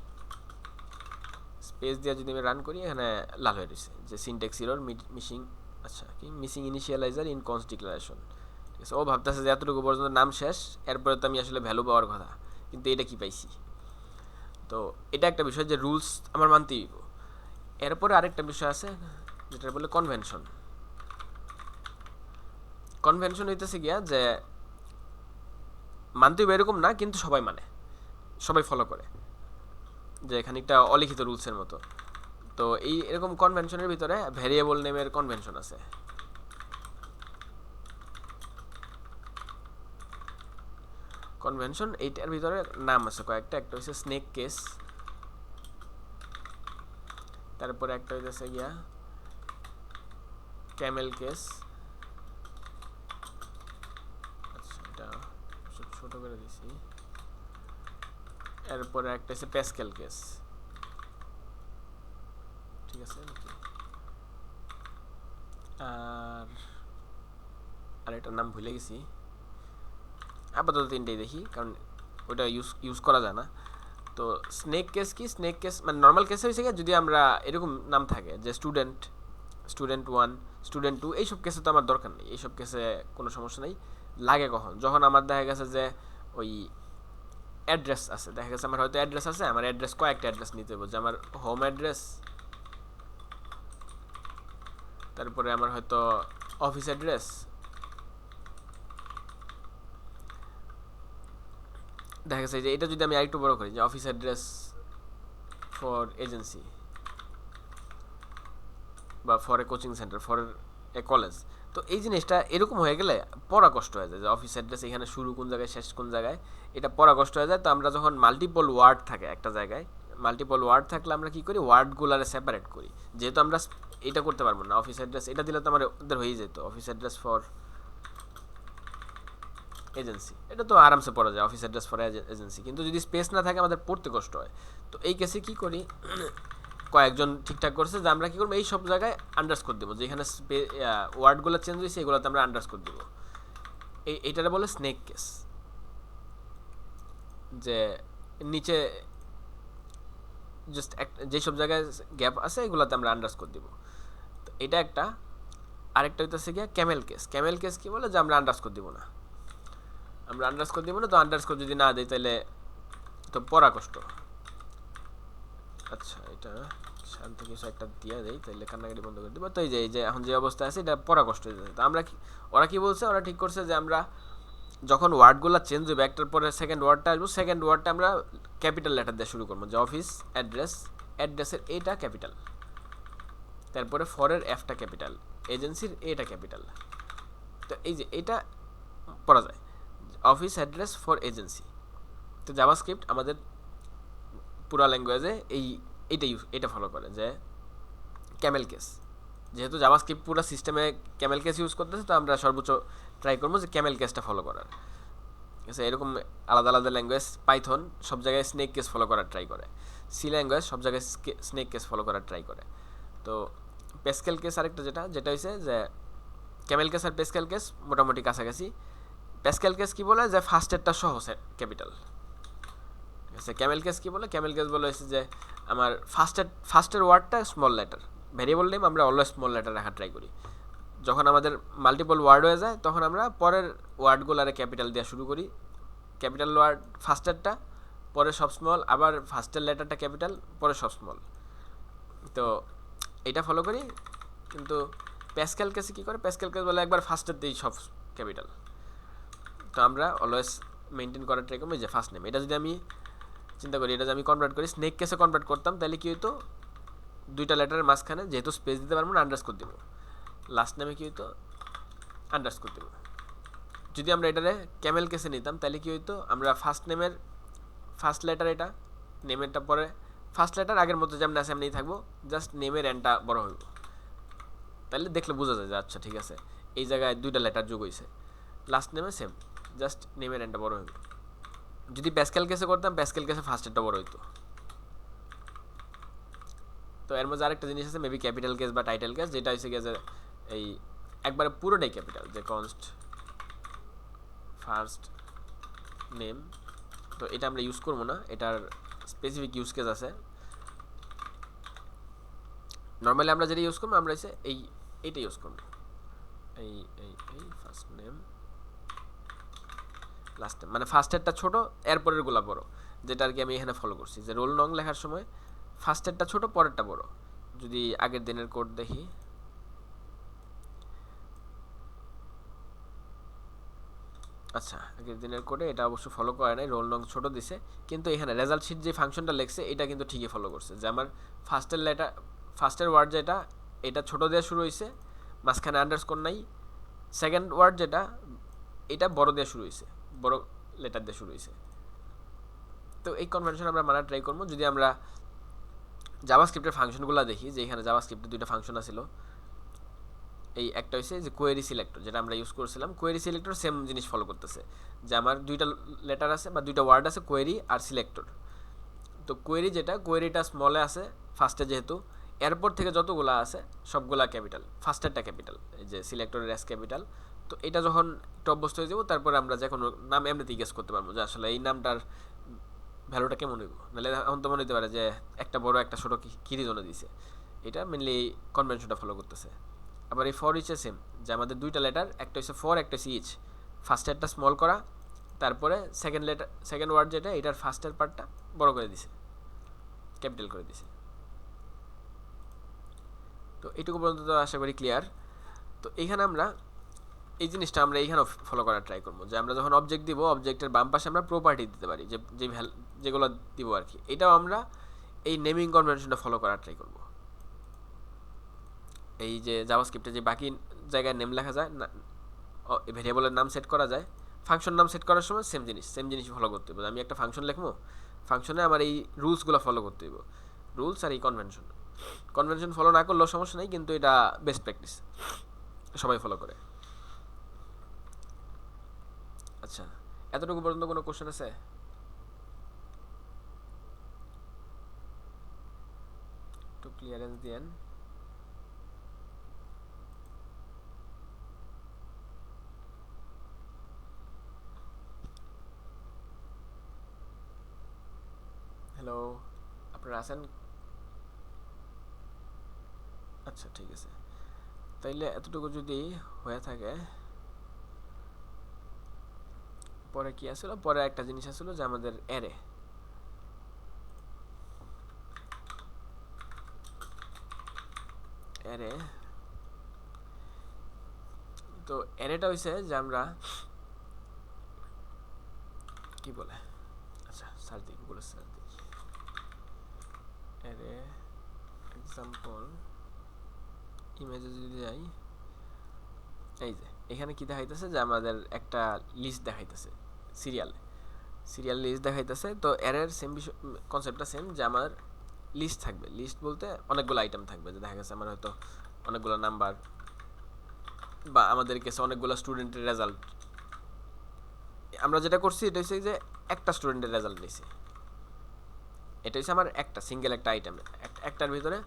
[SPEAKER 1] স্পেস দিয়ে যদি আমি রান করি, এখানে লাল হয়ে রয়েছে যে সিনট্যাক্স এরর মিসিং, আচ্ছা কি missing initialiser in const declaration. ঠিক আছে, ও ভাবতেছে যে এতটুকু পর্যন্ত নাম শেষ, এরপরে তো আমি আসলে ভ্যালু পাওয়ার কথা, কিন্তু এটা কি পাইছি। তো এটা একটা বিষয় যে রুলস আমার মানতেই হইব। এরপরে আরেকটা বিষয় আছে যেটা বলে কনভেনশন। কনভেনশন হইতেছে গিয়া যে মানতে হইবে এরকম না, কিন্তু সবাই মানে, সবাই ফলো করে, যে খানিকটা অলিখিত রুলসের মতো। তো এই এরকম কনভেনশনের ভিতরে ভ্যারিয়েবল নেমের কনভেনশন আছে। কনভেনশন এইটার ভিতরে নাম আছে কয়েকটা, একটা হচ্ছে স্নেক কেস, তারপরে একটা হইতেছে গিয়া ক্যামেল কেস, আচ্ছা এটা ছোট করে দিছি, এরপরে একটা হচ্ছে প্যাসকেল কেস। ঠিক আছে, আর আরেকটার নাম ভুলে গেছি, আপাতত তিনটেই দেখি কারণ ওইটা ইউজ করা যায় না। তো স্নেক কেস কি, স্নেক কেস মানে নর্মাল কেসে হয়েছে গিয়ে যদি আমরা এরকম নাম থাকে যে স্টুডেন্ট 1 স্টুডেন্ট 2, এইসব কেসে তো আমার দরকার নেই, এইসব কেসে কোনো সমস্যা নেই। লাগে কখন, যখন আমার দেখা গেছে যে ওই অ্যাড্রেস আছে, দেখা গেছে আমার হয়তো অ্যাড্রেস আছে, আমার অ্যাড্রেস কয়েকটা অ্যাড্রেস নিতে হবে, যে আমার হোম অ্যাড্রেস, তারপরে আমার হয়তো অফিস অ্যাড্রেস, দেখা গেছে যে এটা যদি আমি আরেকটু বড় করি, যে অফিস অ্যাড্রেস ফর এজেন্সি বা for a coaching centre, for a college, তো এই জিনিসটা এরকম হয়ে গেলে পড়া কষ্ট হয়ে যায়, যে অফিস অ্যাড্রেস এখানে শুরু কোন জায়গায় শেষ কোন জায়গায়, এটা পড়া কষ্ট হয়ে যায়। তো আমরা যখন মাল্টিপল ওয়ার্ড থাকে একটা জায়গায়, মাল্টিপল ওয়ার্ড থাকলে আমরা কি করি, ওয়ার্ডগুলারে সেপারেট করি। যেহেতু আমরা এটা করতে পারবো না, অফিস অ্যাড্রেস এটা দিলে তো আমাদের হয়ে যেত অফিস অ্যাড্রেস ফর এজেন্সি, এটা তো আরামসে পড়া যায় অফিস অ্যাড্রেস ফর এজেন্সি, কিন্তু যদি স্পেস না থাকে আমাদের পড়তে কষ্ট হয়। তো এই কেসে কি করি, কয়েকজন ঠিকঠাক করছে যে আমরা কী করবো, এই সব জায়গায় আন্ডারস্কোর দেবো, যেখানে ওয়ার্ডগুলো চেঞ্জ হয়েছে এগুলোতে আমরা আন্ডারস্কোর দেবো। এইটারে বলে স্নেক কেস, যে নিচে জাস্ট যেসব জায়গায় গ্যাপ আছে এগুলোতে আমরা আন্ডারস্কোর দিব। তো এটা একটা। আরেকটা হইতেছে গিয়া ক্যামেল কেস। ক্যামেল কেস কি বলে, যে আমরা আন্ডারস্কোর দিব না, আমরা আন্ডারস্কোর দিব না। তো আন্ডারস্কোর যদি না দিই তাহলে তো পড়া কষ্ট। আচ্ছা, এটা শান্ত কিছু একটা দিয়ে দেই, তাহলে কান্নাকাটি বন্ধ করে দিব। তো এই যে এখন যে অবস্থা আছে এটা পড়া কষ্ট হয়ে যাবে। তো আমরা কি, ওরা কি বলছে, ওরা ঠিক করছে যে আমরা যখন ওয়ার্ডগুলো চেঞ্জ হবে, একটার পরে সেকেন্ড ওয়ার্ডটা আসবো, সেকেন্ড ওয়ার্ডটা আমরা ক্যাপিটাল লেটার দিয়ে শুরু করবো, যে অফিস অ্যাড্রেস, অ্যাড্রেসের এটা ক্যাপিটাল, তারপরে ফরের এফটা ক্যাপিটাল, এজেন্সির এটা ক্যাপিটাল। তো এই যে এটা পড়া যায়, অফিস অ্যাড্রেস ফর এজেন্সি। তো জাভাস্ক্রিপ্ট আমাদের পুরা ল্যাঙ্গুয়েজে এটা ফলো করে, যে ক্যামেল কেস। যেহেতু জাভাস্ক্রিপ্ট পুরো সিস্টেমে ক্যামেল কেস ইউজ করতেছে, তো আমরা সর্বোচ্চ ট্রাই করবো যে ক্যামেল কেসটা ফলো করার। ঠিক আছে, এরকম আলাদা আলাদা ল্যাঙ্গুয়েজ, পাইথন সব জায়গায় স্নেক কেস ফলো করার ট্রাই করে, সি ল্যাঙ্গুয়েজ সব জায়গায় স্নেক কেস ফলো করার ট্রাই করে। তো প্যাসকেল কেস আরেকটা, যেটা হয়েছে যে ক্যামেল কেস আর প্যাসকেল কেস মোটামুটি কাছাকাছি। প্যাসকেল কেস কি বলে, যে ফার্স্টেরটা সহ ক্যাপিটাল। ঠিক আছে, ক্যামেল কেস কি বলে, ক্যামেল কেস বলে হচ্ছে যে আমার ফার্স্টের ওয়ার্ডটা স্মল লেটার, ভ্যারিয়েবল নেম আমরা অলওয়েজ স্মল লেটার রাখার ট্রাই করি। যখন আমাদের মাল্টিপল ওয়ার্ড হয়ে যায় তখন আমরা পরের ওয়ার্ডগুলারে ক্যাপিটাল দেওয়া শুরু করি। ক্যাপিটাল ওয়ার্ড ফার্স্টেরটা, পরে সব স্মল, আবার ফার্স্টের লেটারটা ক্যাপিটাল, পরে সব স্মল। তো এটা ফলো করি। কিন্তু প্যাসকেল কেসে কী করে, প্যাসকেল কেস বলে একবার ফার্স্টের দিই সব ক্যাপিটাল। তো আমরা অলওয়েজ মেনটেন করার ট্রাই করবো যে ফার্স্ট নেম। এটা যদি আমি চিন্তা করি, এটা যদি আমি কনভার্ট করি, স্নেক কেসে কনভার্ট করতাম, তাহলে কী হতো, দুইটা লেটারের মাঝখানে যেহেতু স্পেস দিতে পারবো না, আন্ডারস্কোর দিব, লাস্ট নেমে কী হতো, আন্ডারস্কোর দিব। যদি আমরা এটারে ক্যামেল কেসে নিতাম তাহলে কী হতো, আমরা ফার্স্ট নেমের ফার্স্ট লেটার, এটা নেমেরটা পরে ফার্স্ট লেটার আগের মতো যেমন আছে এমনিই থাকবো, জাস্ট নেমের এনটা বড় হইব। তাহলে দেখলে বোঝা যায় যে আচ্ছা ঠিক আছে, এই জায়গায় দুইটা লেটার যোগ হয়েছে। লাস্ট নেমে সেম, জাস্ট নেমের এনটা বড় হইব। যদি প্যাসকেল কেসে করতাম, প্যাসকেল কেসে ফার্স্টেরটা বড় হইতো। তো এর মধ্যে আরেকটা জিনিস আছে, মেবি ক্যাপিটাল কেস বা টাইটেল কেস, যেটা হচ্ছে গিয়ে যে এই একবারে পুরোটাই ক্যাপিটাল, যে কনস্ট ফার্স্ট নেম। তো এটা আমরা ইউজ করবো না, এটার স্পেসিফিক ইউজ কেস আছে। নর্মালি আমরা যেটা ইউজ করবো, আমরা হচ্ছে এইটা ইউজ করবো, এই ফার্স্ট নেম লাস্ট নেম, মানে ফার্স্টেরটা ছোটো, এরপরের গুলা বড়, যেটা আর কি আমি এখানে ফলো করছি, যে রোল নং লেখার সময় ফার্স্টেরটা ছোটো, পরেরটা বড়। যদি আগের দিনের কোড দেখি, আচ্ছা আগের দিনের কোডে এটা অবশ্য ফলো করে নাই, রোল নং ছোটো দিছে, কিন্তু এখানে রেজাল্ট শিট যে ফাংশনটা লেখছে এটা কিন্তু ঠিকই ফলো করছে, যে আমার ফার্স্টের ওয়ার্ড যেটা, এটা ছোটো দিয়ে শুরু হয়েছে, মাঝখানে আন্ডারস্কোর নাই। সেকেন্ড ওয়ার্ড যেটা, এটা বড় দিয়ে শুরু হয়েছে, বড় লেটার দিয়ে শুরু হয়েছে। তো এই কনভেনশন আমরা মানার ট্রাই করবো। যদি আমরা জাভাস্ক্রিপ্টের ফাংশনগুলো দেখি, যে এখানে জাভাস্ক্রিপ্টের দুইটা ফাংশন আছিল, এই একটা হচ্ছে যে কোয়েরি সিলেক্টর, যেটা আমরা ইউজ করছিলাম। কোয়েরি সিলেক্টর সেম জিনিস ফলো করতেছে, যে আমার দুইটা লেটার আছে বা দুইটা ওয়ার্ড আছে, কোয়েরি আর সিলেক্টর। তো কোয়েরি যেটা, কোয়েরিটা স্মলে আছে ফার্স্টে, যেহেতু এরপর থেকে যতগুলা আছে সবগুলা ক্যাপিটাল, ফার্স্টেরটা ক্যাপিটাল, এই যে সিলেক্টরের এস ক্যাপিটাল। তো এটা যখন একটু অভ্যস্ত হয়ে যাবো, তারপরে আমরা যে কোনো নাম এমনিতেই গেস করতে পারবো যে আসলে এই নামটার ভ্যালুটা কেমন হইব। নাহলে এখন তো মনে হতে পারে যে একটা বড় একটা ছোটো কী রিজনে দিছে। এটা মেনলি এই কনভেনশনটা ফলো করতেছে। আবার এই ফর ইচে সেম, যে আমাদের দুইটা লেটার, একটা হচ্ছে ফর, একটা হচ্ছে ইচ। ফার্স্টেরটা স্মল করা, তারপরে সেকেন্ড ওয়ার্ড যেটা, এটার ফার্স্টের পার্টটা বড় করে দিছে, ক্যাপিটাল করে দিছে। তো এইটুকু পর্যন্ত তো আশা করি ক্লিয়ার। তো এইখানে আমরা এই জিনিসটা আমরা এইখানেও ফলো করার ট্রাই করবো, যে আমরা যখন অবজেক্ট দিব, অবজেক্টের বাম পাশে আমরা প্রপার্টি দিতে পারি, যেগুলো দিব আর কি। এটাও আমরা এই নেমিং কনভেনশনটা ফলো করার ট্রাই করবো। এই যে জাভাস্ক্রিপ্টে যে বাকি জায়গায় নেম লেখা যায় না, ভেরিয়েবলের নাম সেট করা যায়, ফাংশন নাম সেট করার সময় সেম জিনিস ফলো করতে হবে। আমি একটা ফাংশন লিখবো, ফাংশনে আমার এই রুলসগুলো ফলো করতে হবে, রুলস আর এই কনভেনশন ফলো না করলেও সমস্যা নেই, কিন্তু এটা বেস্ট প্র্যাকটিস, সবাই ফলো করে। আচ্ছা, এতটুকু পর্যন্ত কোনো কোশ্চেন আছে? একটু ক্লিয়ারেন্স দিয়েন। হ্যালো, আপনারা আছেন? আচ্ছা ঠিক আছে, তাইলে এতটুকু যদি হয়ে থাকে, পরে কি আসলো, পরে একটা জিনিস আসলো যে আমাদের অ্যারে অ্যারে তো অ্যারেটা হইছে যে আমরা কি বলে, আচ্ছা সার্চ দিই, গুগলে সার্চ দিই অ্যারে এক্সাম্পল ইমেজে যদি যাই, এই যে এখানে কি দেখাইতেছে যে আমাদের একটা লিস্ট দেখাইতেছে, সিরিয়াল সিরিয়াল লিস্ট দেখাইতেছে। তো অ্যারের সেম বিষয়, কনসেপ্টটা সেম, যে আমার লিস্ট থাকবে। লিস্ট বলতে অনেকগুলো আইটেম থাকবে, যে দেখা গেছে আমার হয়তো অনেকগুলো নাম্বার, বা আমাদের কাছে অনেকগুলো স্টুডেন্টের রেজাল্ট। আমরা যেটা করছি এটা হচ্ছে যে একটা স্টুডেন্টের রেজাল্ট নিয়েছি, এটা হচ্ছে আমার একটা সিঙ্গেল একটা আইটেম। একটার ভিতরে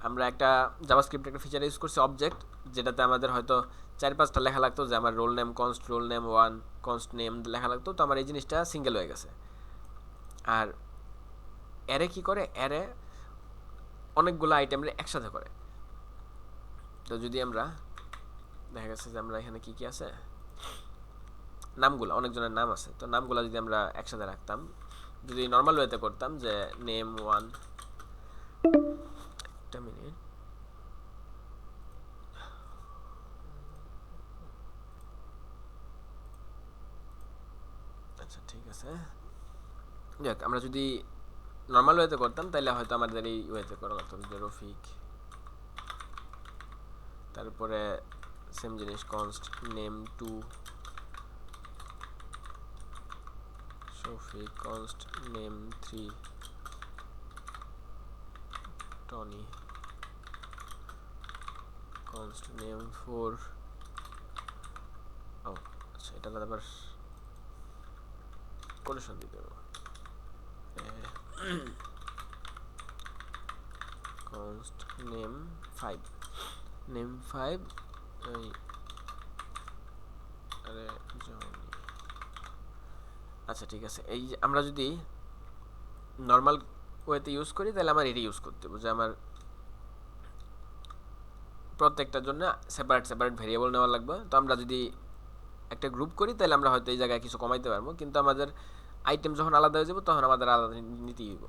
[SPEAKER 1] আমরা একটা জাভাস্ক্রিপ্ট একটা ফিচার ইউজ করছি অবজেক্ট, যেটাতে আমাদের হয়তো 4-5টা লেখা লাগতো, যে আমার roll name const roll name 1 const name লেখা লাগতো। তো আমার এই জিনিসটা সিঙ্গেল হয়ে গেছে। আর অ্যারে কি করে, অ্যারে অনেকগুলো আইটেম একসাথে করে। তো যদি আমরা দেখা গেছে যে আমরা এখানে কি কি আছে, নামগুলো, অনেকজনের নাম আছে, তো নামগুলো যদি আমরা একসাথে রাখতাম, যদি নর্মাল ওয়েতে করতাম যে নেম 1, একটা মিনিট, আচ্ছা ঠিক আছে, যাক আমরা যদি নর্মাল ওয়েতে করতাম তাহলে হয়তো আমাদের এই ওয়েতে করা লাগতো, যে রফিক, তারপরে সেম জিনিস const name 2, Shafiq const name 3, Tony const name 4। ও আচ্ছা, এটা আবার কোটেশন দিতে হবে, কনস্ট নেম 5, নেম 5, এই আরে জনি। আচ্ছা ঠিক আছে, এই যে আমরা যদি নর্মাল ওয়েতে ইউজ করি তাহলে আমার এটা ইউজ করতে হবে, যে আমার প্রত্যেকটার জন্য সেপারেট সেপারেট ভেরিয়েবল নেওয়া লাগবে। তো আমরা যদি একটা গ্রুপ করি তাহলে আমরা হয়তো এই জায়গায় কিছু কমাইতে পারবো, কিন্তু আমাদের আইটেম যখন আলাদা হয়ে যাবে তখন আমাদের আলাদা নিতেই হইব।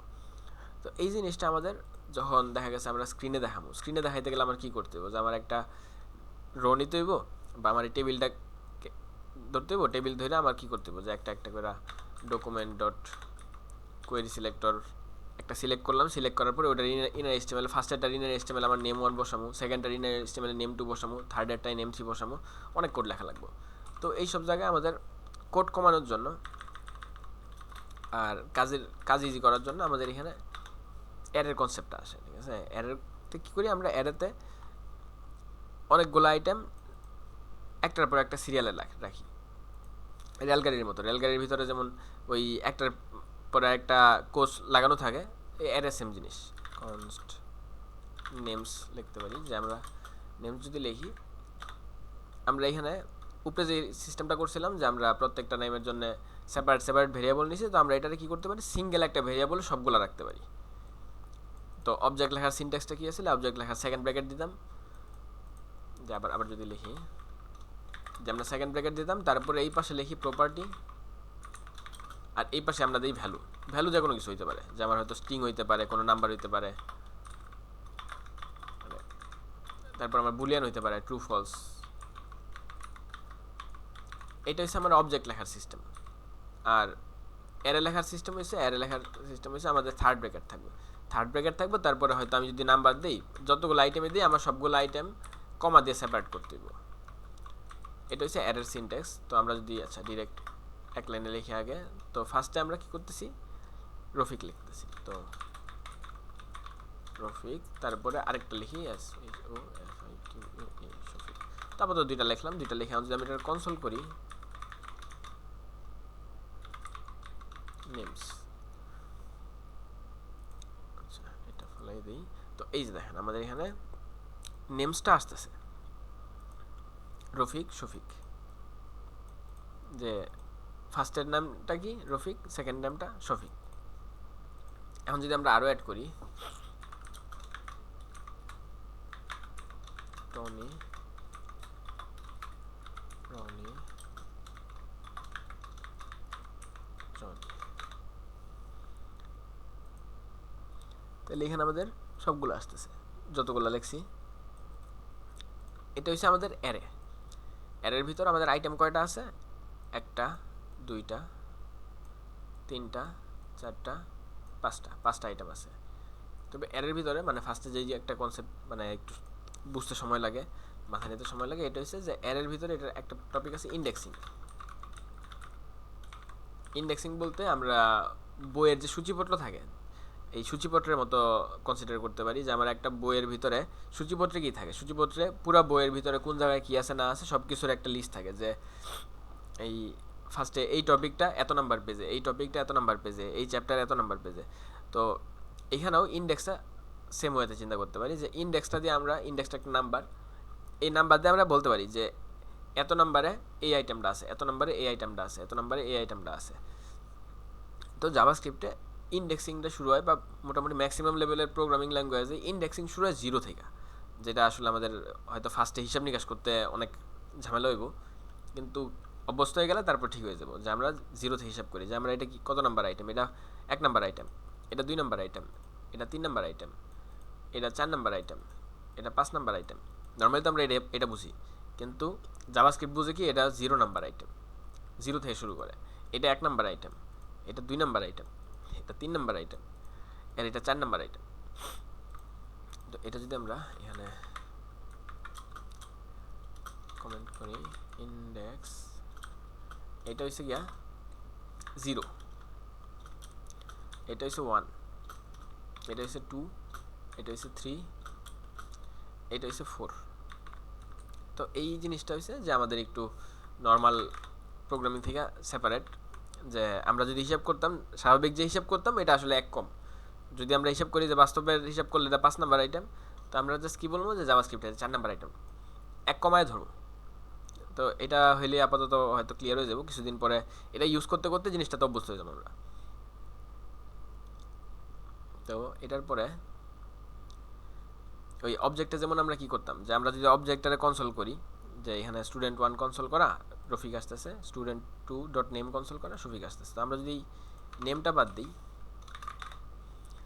[SPEAKER 1] তো এই জিনিসটা আমাদের যখন দেখা গেছে আমরা স্ক্রিনে দেখাবো, স্ক্রিনে দেখাইতে গেলে আমার কী করতে হবে, যে আমার একটা রো নিতে হইব, বা আমার এই টেবিলটা ধরতে হইব, টেবিল ধরে আমার কী করতে হইব, যে একটা একটা করে ডকুমেন্ট ডট কোয়েরি সিলেক্টর একটা সিলেক্ট করলাম, সিলেক্ট করার পরে ওটার ইনার এস্টিমেল, ফার্স্টেরটার ইনার এস্টিমেল আমার নেম 1 বসামো, সেকেন্ডটার ইনার এস্টিমেল নেম 2 বসামো, থার্ডেরটাই নেম 3 বসামো, অনেক কোড লেখা লাগবে। তো এই সব জায়গায় আমাদের কোড কমানোর জন্য আর কাজ ইজি করার জন্য আমাদের এখানে অ্যারের কনসেপ্টটা আসে, ঠিক আছে। অ্যারেতে কী করি, আমরা অ্যারেতে অনেকগুলো আইটেম একটার পর একটা সিরিয়ালে রাখি, রেলগাড়ির মতো। রেলগাড়ির ভিতরে যেমন ওই একটার পরে একটা কোচ লাগানো থাকে, এই অ্যারে সেম জিনিস। কনস্ট নেমস লিখতে পারি, যে আমরা নেমস যদি লিখি, আমরা এখানে উপরে যে সিস্টেমটা করছিলাম যে আমরা প্রত্যেকটা নেমের জন্য সেপারেট সেপারেট ভেরিয়েবল নিছি, তো আমরা এটাকে কী করতে পারি, সিঙ্গেল একটা ভেরিয়েবল সবগুলো রাখতে পারি। তো অবজেক্ট লেখার সিনট্যাক্সটা কী আছে, অবজেক্ট লেখার সেকেন্ড ব্র্যাকেট দিতাম, যে আবার যদি লিখি, যে আমরা সেকেন্ড ব্র্যাকেট দিতাম, তারপরে এই পাশে লিখি প্রপার্টি, আর এই পাশে আমরা দিই ভ্যালু। ভ্যালু যে কোনো কিছু হইতে পারে, যে আমার হয়তো স্ট্রিং হইতে পারে, কোনো নাম্বার হইতে পারে, তারপর আমার বুলিয়ান হইতে পারে, ট্রু ফলস। এটা হচ্ছে আমার অবজেক্ট লেখার সিস্টেম। আর অ্যারে লেখার সিস্টেম হচ্ছে আমাদের থার্ড ব্র্যাকেট থাকবে, তারপরে হয়তো আমি যদি নাম্বার দিই, যতগুলো আইটেমে দিই আমার সবগুলো আইটেম কমা দিয়ে সেপারেট করতে হইব। এটা হচ্ছে অ্যারের সিনট্যাক্স। তো আমরা যদি আচ্ছা ডিরেক্ট এক লাইনে লিখে আগে, তো ফার্স্টে আমরা কি করতেছি, রফিক লিখতেছি। তো রফিক, তারপরে আরেকটা লিখি S O F I Q A Shafiq. তারপর তো দুইটা লিখলাম, দুইটা লিখে যদি আমি এটা কনসোল করি, নেমস, আচ্ছা এটা ফেলাই দিই। তো এই যে দেখেন আমাদের এখানে নেমসটা আসতেছে রফিক শফিক, যে ফার্স্টের নামটা কি রফিক, সেকেন্ড নামটা শফিক। এখন যদি আমরা আরও অ্যাড করি টনি, রনি, জনি, তাহলে এখানে আমাদের সবগুলো আসতেছে যতগুলো লিখছি। এটা হচ্ছে আমাদের অ্যারে। অ্যারের ভিতর আমাদের আইটেম কয়টা আছে? একটা, দুইটা, তিনটা, চারটা, পাঁচটা আইটেম আছে। তবে অ্যারের ভিতরে মানে ফার্স্টে যে একটা কনসেপ্ট মানে একটু বুঝতে সময় লাগে, মাথা নিতে সময় লাগে, এটা হচ্ছে যে অ্যারের ভিতরে এটার একটা টপিক আছে ইন্ডেক্সিং। ইন্ডেক্সিং বলতে আমরা বইয়ের যে সূচিপত্র থাকে এই সূচিপত্রের মতো কনসিডার করতে পারি, যে আমার একটা বইয়ের ভিতরে সূচিপত্রে কী থাকে, সূচিপত্রে পুরো বইয়ের ভিতরে কোন জায়গায় কী আছে না আছে সব কিছুর একটা লিস্ট থাকে, যে এই ফার্স্টে এই টপিকটা এত নাম্বার পেজে, এই টপিকটা এত নাম্বার পেজে, এই চ্যাপ্টার এত নাম্বার পেজে। তো এখানেও ইন্ডেক্সটা সেম ওয়েতে চিন্তা করতে পারি, যে ইন্ডেক্সটা দিয়ে আমরা ইন্ডেক্সটা একটা নাম্বার, এই নাম্বার দিয়ে আমরা বলতে পারি যে এত নাম্বারে এই আইটেমটা আছে, এত নাম্বারে এই আইটেমটা আছে, এত নাম্বারে এই আইটেমটা আছে। তো জাভাস্ক্রিপ্টে ইন্ডেক্সিংটা শুরু হয়, বা মোটামুটি ম্যাক্সিমাম লেভেলের প্রোগ্রামিং ল্যাঙ্গুয়েজে ইন্ডেক্সিং শুরু হয় 0 থেকে, যেটা আসলে আমাদের হয়তো ফার্স্টে হিসাব নিকাশ করতে অনেক ঝামেলা হইব, কিন্তু অভ্যস্ত হয়ে গেলে তারপর ঠিক হয়ে যাবো, যে আমরা 0 থেকে হিসাব করি যে আমরা এটা কি কত নাম্বার আইটেম, এটা 1 নাম্বার আইটেম, এটা 2 নাম্বার আইটেম, এটা 3 নাম্বার আইটেম, এটা 4 নাম্বার আইটেম, এটা 5 নাম্বার আইটেম। নর্মালি তো আমরা এটা বুঝি, কিন্তু জাভাস্ক্রিপ্ট বুঝে কি এটা 0 নাম্বার আইটেম, 0 থেকে শুরু করে, এটা 1 নাম্বার আইটেম, এটা 2 নাম্বার আইটেম, এটা 3 নাম্বার আইটেম, আর এটা 4 নাম্বার আইটেম। তো এটা যদি আমরা এখানে কমেন্ট করি ইন্ডেক্স, এটা হচ্ছে গিয়া 0, এটা হচ্ছে 1, এটা হচ্ছে 2, এটা হচ্ছে 3, এটা হচ্ছে 4। তো এই জিনিসটা হচ্ছে যে আমাদের একটু নর্মাল প্রোগ্রামিং থেকে সেপারেট, যে আমরা যদি হিসাব করতাম স্বাভাবিক যে হিসাব করতাম এটা আসলে এক কম, যদি আমরা হিসাব করি যে বাস্তবের হিসাব করলে এটা 5 নাম্বার আইটেম, তো আমরা জাস্ট কী বলবো যে জাভাস্ক্রিপ্টে 4 নাম্বার আইটেম, এক কমায় ধরবো। তো এটা হইলে আপাতত হয়তো ক্লিয়ার হয়ে যাবো, কিছুদিন পরে এটা ইউজ করতে করতে জিনিসটা তো অভ্যস্ত হয়ে যাবো আমরা। তো এটার পরে ওই অবজেক্টে যেমন আমরা কি করতাম, যে আমরা যদি অবজেক্টটারে কনসোল করি, যে এখানে স্টুডেন্ট 1 কনসোল করা রফিক আসতেছে, স্টুডেন্ট 2 ডট নেম কনসোল করা শফিক আসতেছে, তো আমরা যদি নেমটা বাদ দিই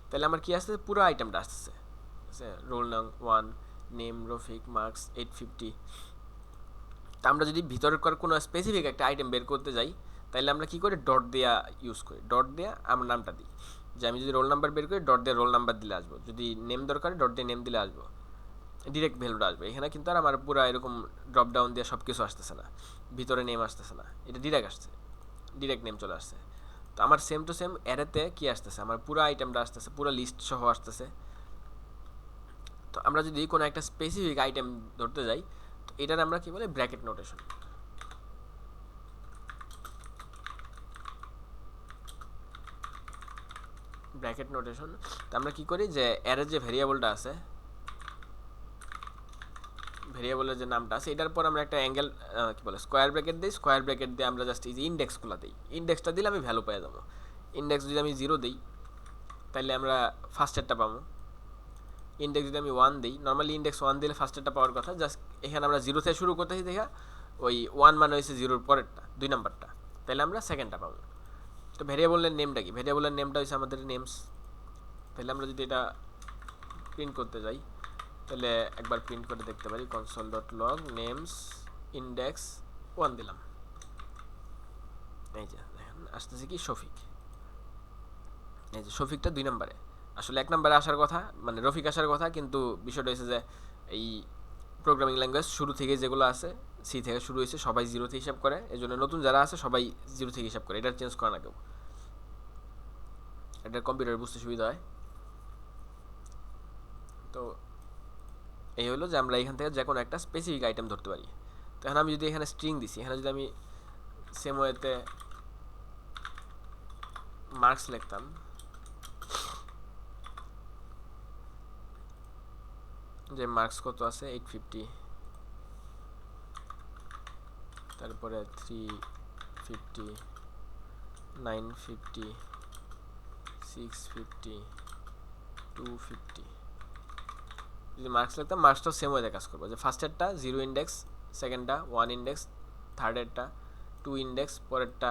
[SPEAKER 1] তাহলে আমার কি আসতেছে, পুরো আইটেমটা আসতেছে, রোল নং 1, নেম রফিক, মার্কস 850। তা আমরা যদি ভিতরের কোনো স্পেসিফিক একটা আইটেম বের করতে যাই তাহলে আমরা কি করি, ডট দেওয়া ইউজ করি, ডট দেওয়া আমরা নামটা দিই, যে আমি যদি রোল নাম্বার বের করি ডট দিয়ে রোল নাম্বার দিলে আসবো, যদি নেম দরকার ডট দিয়ে নেম দিলে আসবো, ডিরেক্ট ভ্যালুটা আসবে। এখানে কিন্তু আর আমার পুরো এরকম ড্রপ ডাউন দিয়ে সব কিছু আসতেছে না, ভিতরে নেম আসতেছে না, এটা ডিরেক্ট আসছে, ডিরেক্ট নেম চলে আসছে। তো আমার সেম টু সেম অ্যারেতে কি আসতেছে, আমার পুরো আইটেমটা আসতেছে, পুরো লিস্ট সহ আসতেছে। তো আমরা যদি কোনো একটা স্পেসিফিক আইটেম ধরতে যাই, তো এটার আমরা কি বলি, ব্র্যাকেট নোটেশন। ব্র্যাকেট নোটেশন, তো আমরা কি করি, যে অ্যারের যে ভেরিয়েবলটা আছে, ভেরিয়েবলের যে নামটা আছে এটার পর আমরা একটা অ্যাঙ্গেল কি বলে স্কোয়ার ব্র্যাকেট দিই, স্কোয়ার ব্র্যাকেট দিয়ে আমরা জাস্ট এই যে ইন্ডেক্সগুলো দিই, ইন্ডেক্সটা দিলে আমি ভ্যালু পেয়ে যাবো। ইন্ডেক্স যদি আমি 0 দিই তাহলে আমরা ফার্স্টেরটা পাবো, ইন্ডেক্স যদি আমি 1 দিই, নর্মালি ইন্ডেক্স 1 দিলে ফার্স্টেরটা পাওয়ার কথা, জাস্ট এখানে আমরা 0 থেকে শুরু করতেছি দেখা ওই 1 মানে হয়েছে 0-র পরেরটা 2 নাম্বারটা, তাহলে আমরা সেকেন্ডটা পাবো। তো ভেরিয়েবলের নেমটা কি, ভেরিয়েবলের নেমটা হচ্ছে আমাদের নেমস। তাহলে আমরা যদি এটা প্রিন্ট করতে যাই তাহলে একবার প্রিন্ট করে দেখতে পারি, console dot log names index 1 দিলাম, এই যে দেখেন আসতেছে কি শফিক, এই যে শফিকটা 2 নম্বরে, আসলে 1 নম্বরে আসার কথা, মানে রফিক আসার কথা, কিন্তু বিষয়টা হয়েছে যে এই প্রোগ্রামিং ল্যাঙ্গুয়েজ শুরু থেকে যেগুলো আছে সি থেকে শুরু হয়েছে সবাই 0 থেকে হিসাব করে, এই জন্য নতুন যারা আছে সবাই 0 থেকে হিসাব করে, এটা চেঞ্জ করা না কেউ, এটা কম্পিউটারে বুঝতে সুবিধা হয়। তো এই হলো যে আমরা এখান থেকে যে কোনো একটা স্পেসিফিক আইটেম ধরতে পারি। তো এখন আমি যদি এখানে স্ট্রিং দিছি, এখানে যদি আমি সেম ওয়েতে মার্কস লিখতাম, যে মার্কস কত আছে 850, তারপরে 350, 950, 650 250 যদি মার্কস লিখতাম মার্কসটাও সেম ওয়েতে কাজ করবো, যে ফার্স্টেরটা 0 ইন্ডেক্স, সেকেন্ডটা 1 ইন্ডেক্স, থার্ডেরটা 2 ইন্ডেক্স, পরেরটা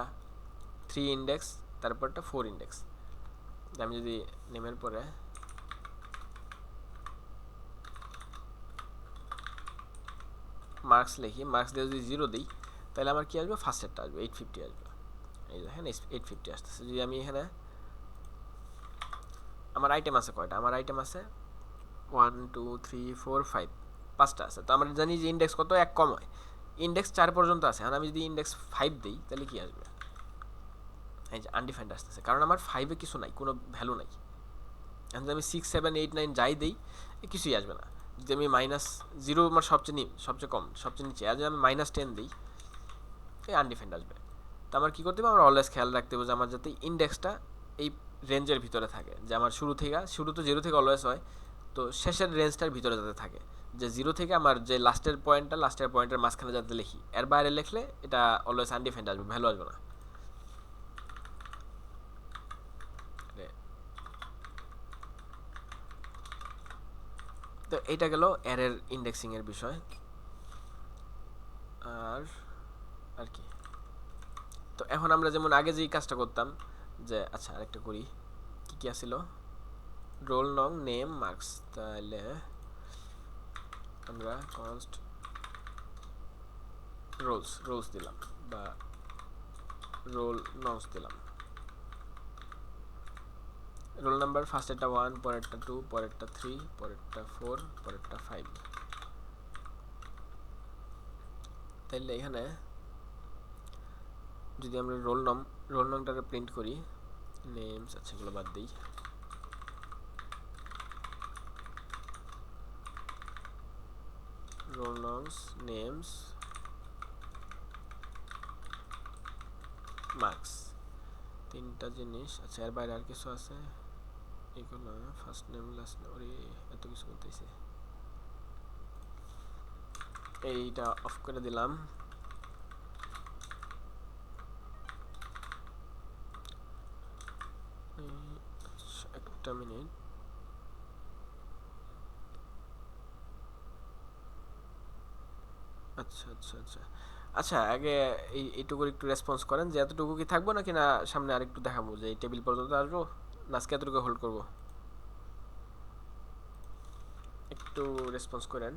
[SPEAKER 1] 3 ইন্ডেক্স, তারপরটা 4 ইন্ডেক্স। আমি যদি নেমের পরে মার্কস লিখি, মার্কস দিয়ে যদি 0 দিই তাহলে আমার কি আসবে, ফার্স্টেরটা আসবে 850 আসবে। এই দেখেন 850 আসতেছে। যদি আমি এখানে আমার আইটেম আছে কয়টা, আমার আইটেম আছে 1 2 3 4 5, 5টা আছে। তো আমরা জানি যে ইন্ডেক্স কত, 1 কম হয়, ইন্ডেক্স 4 পর্যন্ত আছে। আর আমি যদি ইন্ডেক্স 5 দিই তাহলে কি আসবে, এই যে আনডিফাইন্ড আসতেছে, কারণ আমার 5-এ কিছু নাই, কোনো ভ্যালু নাই। এখন যদি আমি 6 7 8 9 যাই দিই কিছুই আসবে না। যদি আমি -0 আমার সবচেয়ে কম, সবচেয়ে নিচে, আর যদি আমি -10 দিই এই আনডিফাইন্ড আসবে। তো আমার কী করতে হবে, আমার অলওয়েজ খেয়াল রাখতে হবে যে আমার যাতে ইন্ডেক্সটা এই রেঞ্জের ভিতরে থাকে, যে আমার শুরু তো 0 থেকে অলওয়েজ হয়, তো শেষের রেঞ্জটার ভিতরে যাতে থাকে, যে 0 থেকে আমার যে লাস্টের পয়েন্টের মাঝখানে যাতে লিখি, এর বাইরে লিখলে এটা অলওয়েজ আনডিফাইন্ড আসবে, ভ্যালু আসবে না। তো এইটা গেল অ্যারের ইন্ডেক্সিং এর বিষয়। আর আর কি, তো এখন আমরা যেমন আগে যেই কাজটা করতাম, যে আচ্ছা আরেকটা করি, কি কি আসছিল, রোল নং নেম মার্কস, তাহলে আমরা কনস্ট রোলস দিলাম বা রোল নংস দিলাম। রোল নাম্বার ফার্স্টেরটা 1, পরেরটা 2, পরেরটা 3, পরেরটা 4, পরেরটা 5। তাহলে এখানে যদি আমরা রোল নংটাকে প্রিন্ট করি, নেমস, আচ্ছা এগুলো বাদ দিই, রোল নংস নেমস মার্কস, 3টা জিনিস। আচ্ছা এর বাইরে আর কিছু আছে, এগুলো ফার্স্ট নেম লাস্ট নেম, ওরে এত কিছু করতেছে, এইটা অফ করে দিলাম। একটা মিনিট, আচ্ছা আচ্ছা আচ্ছা আচ্ছা আগে এইটুকুর একটু রেসপন্স করেন, যে এতটুকু কি থাকবো নাকি না সামনে আরেকটু দেখাবো, যে এই টেবিল পর্যন্ত আসবো না আজকে এতটুকু হোল্ড করবো, একটু রেসপন্স করেন।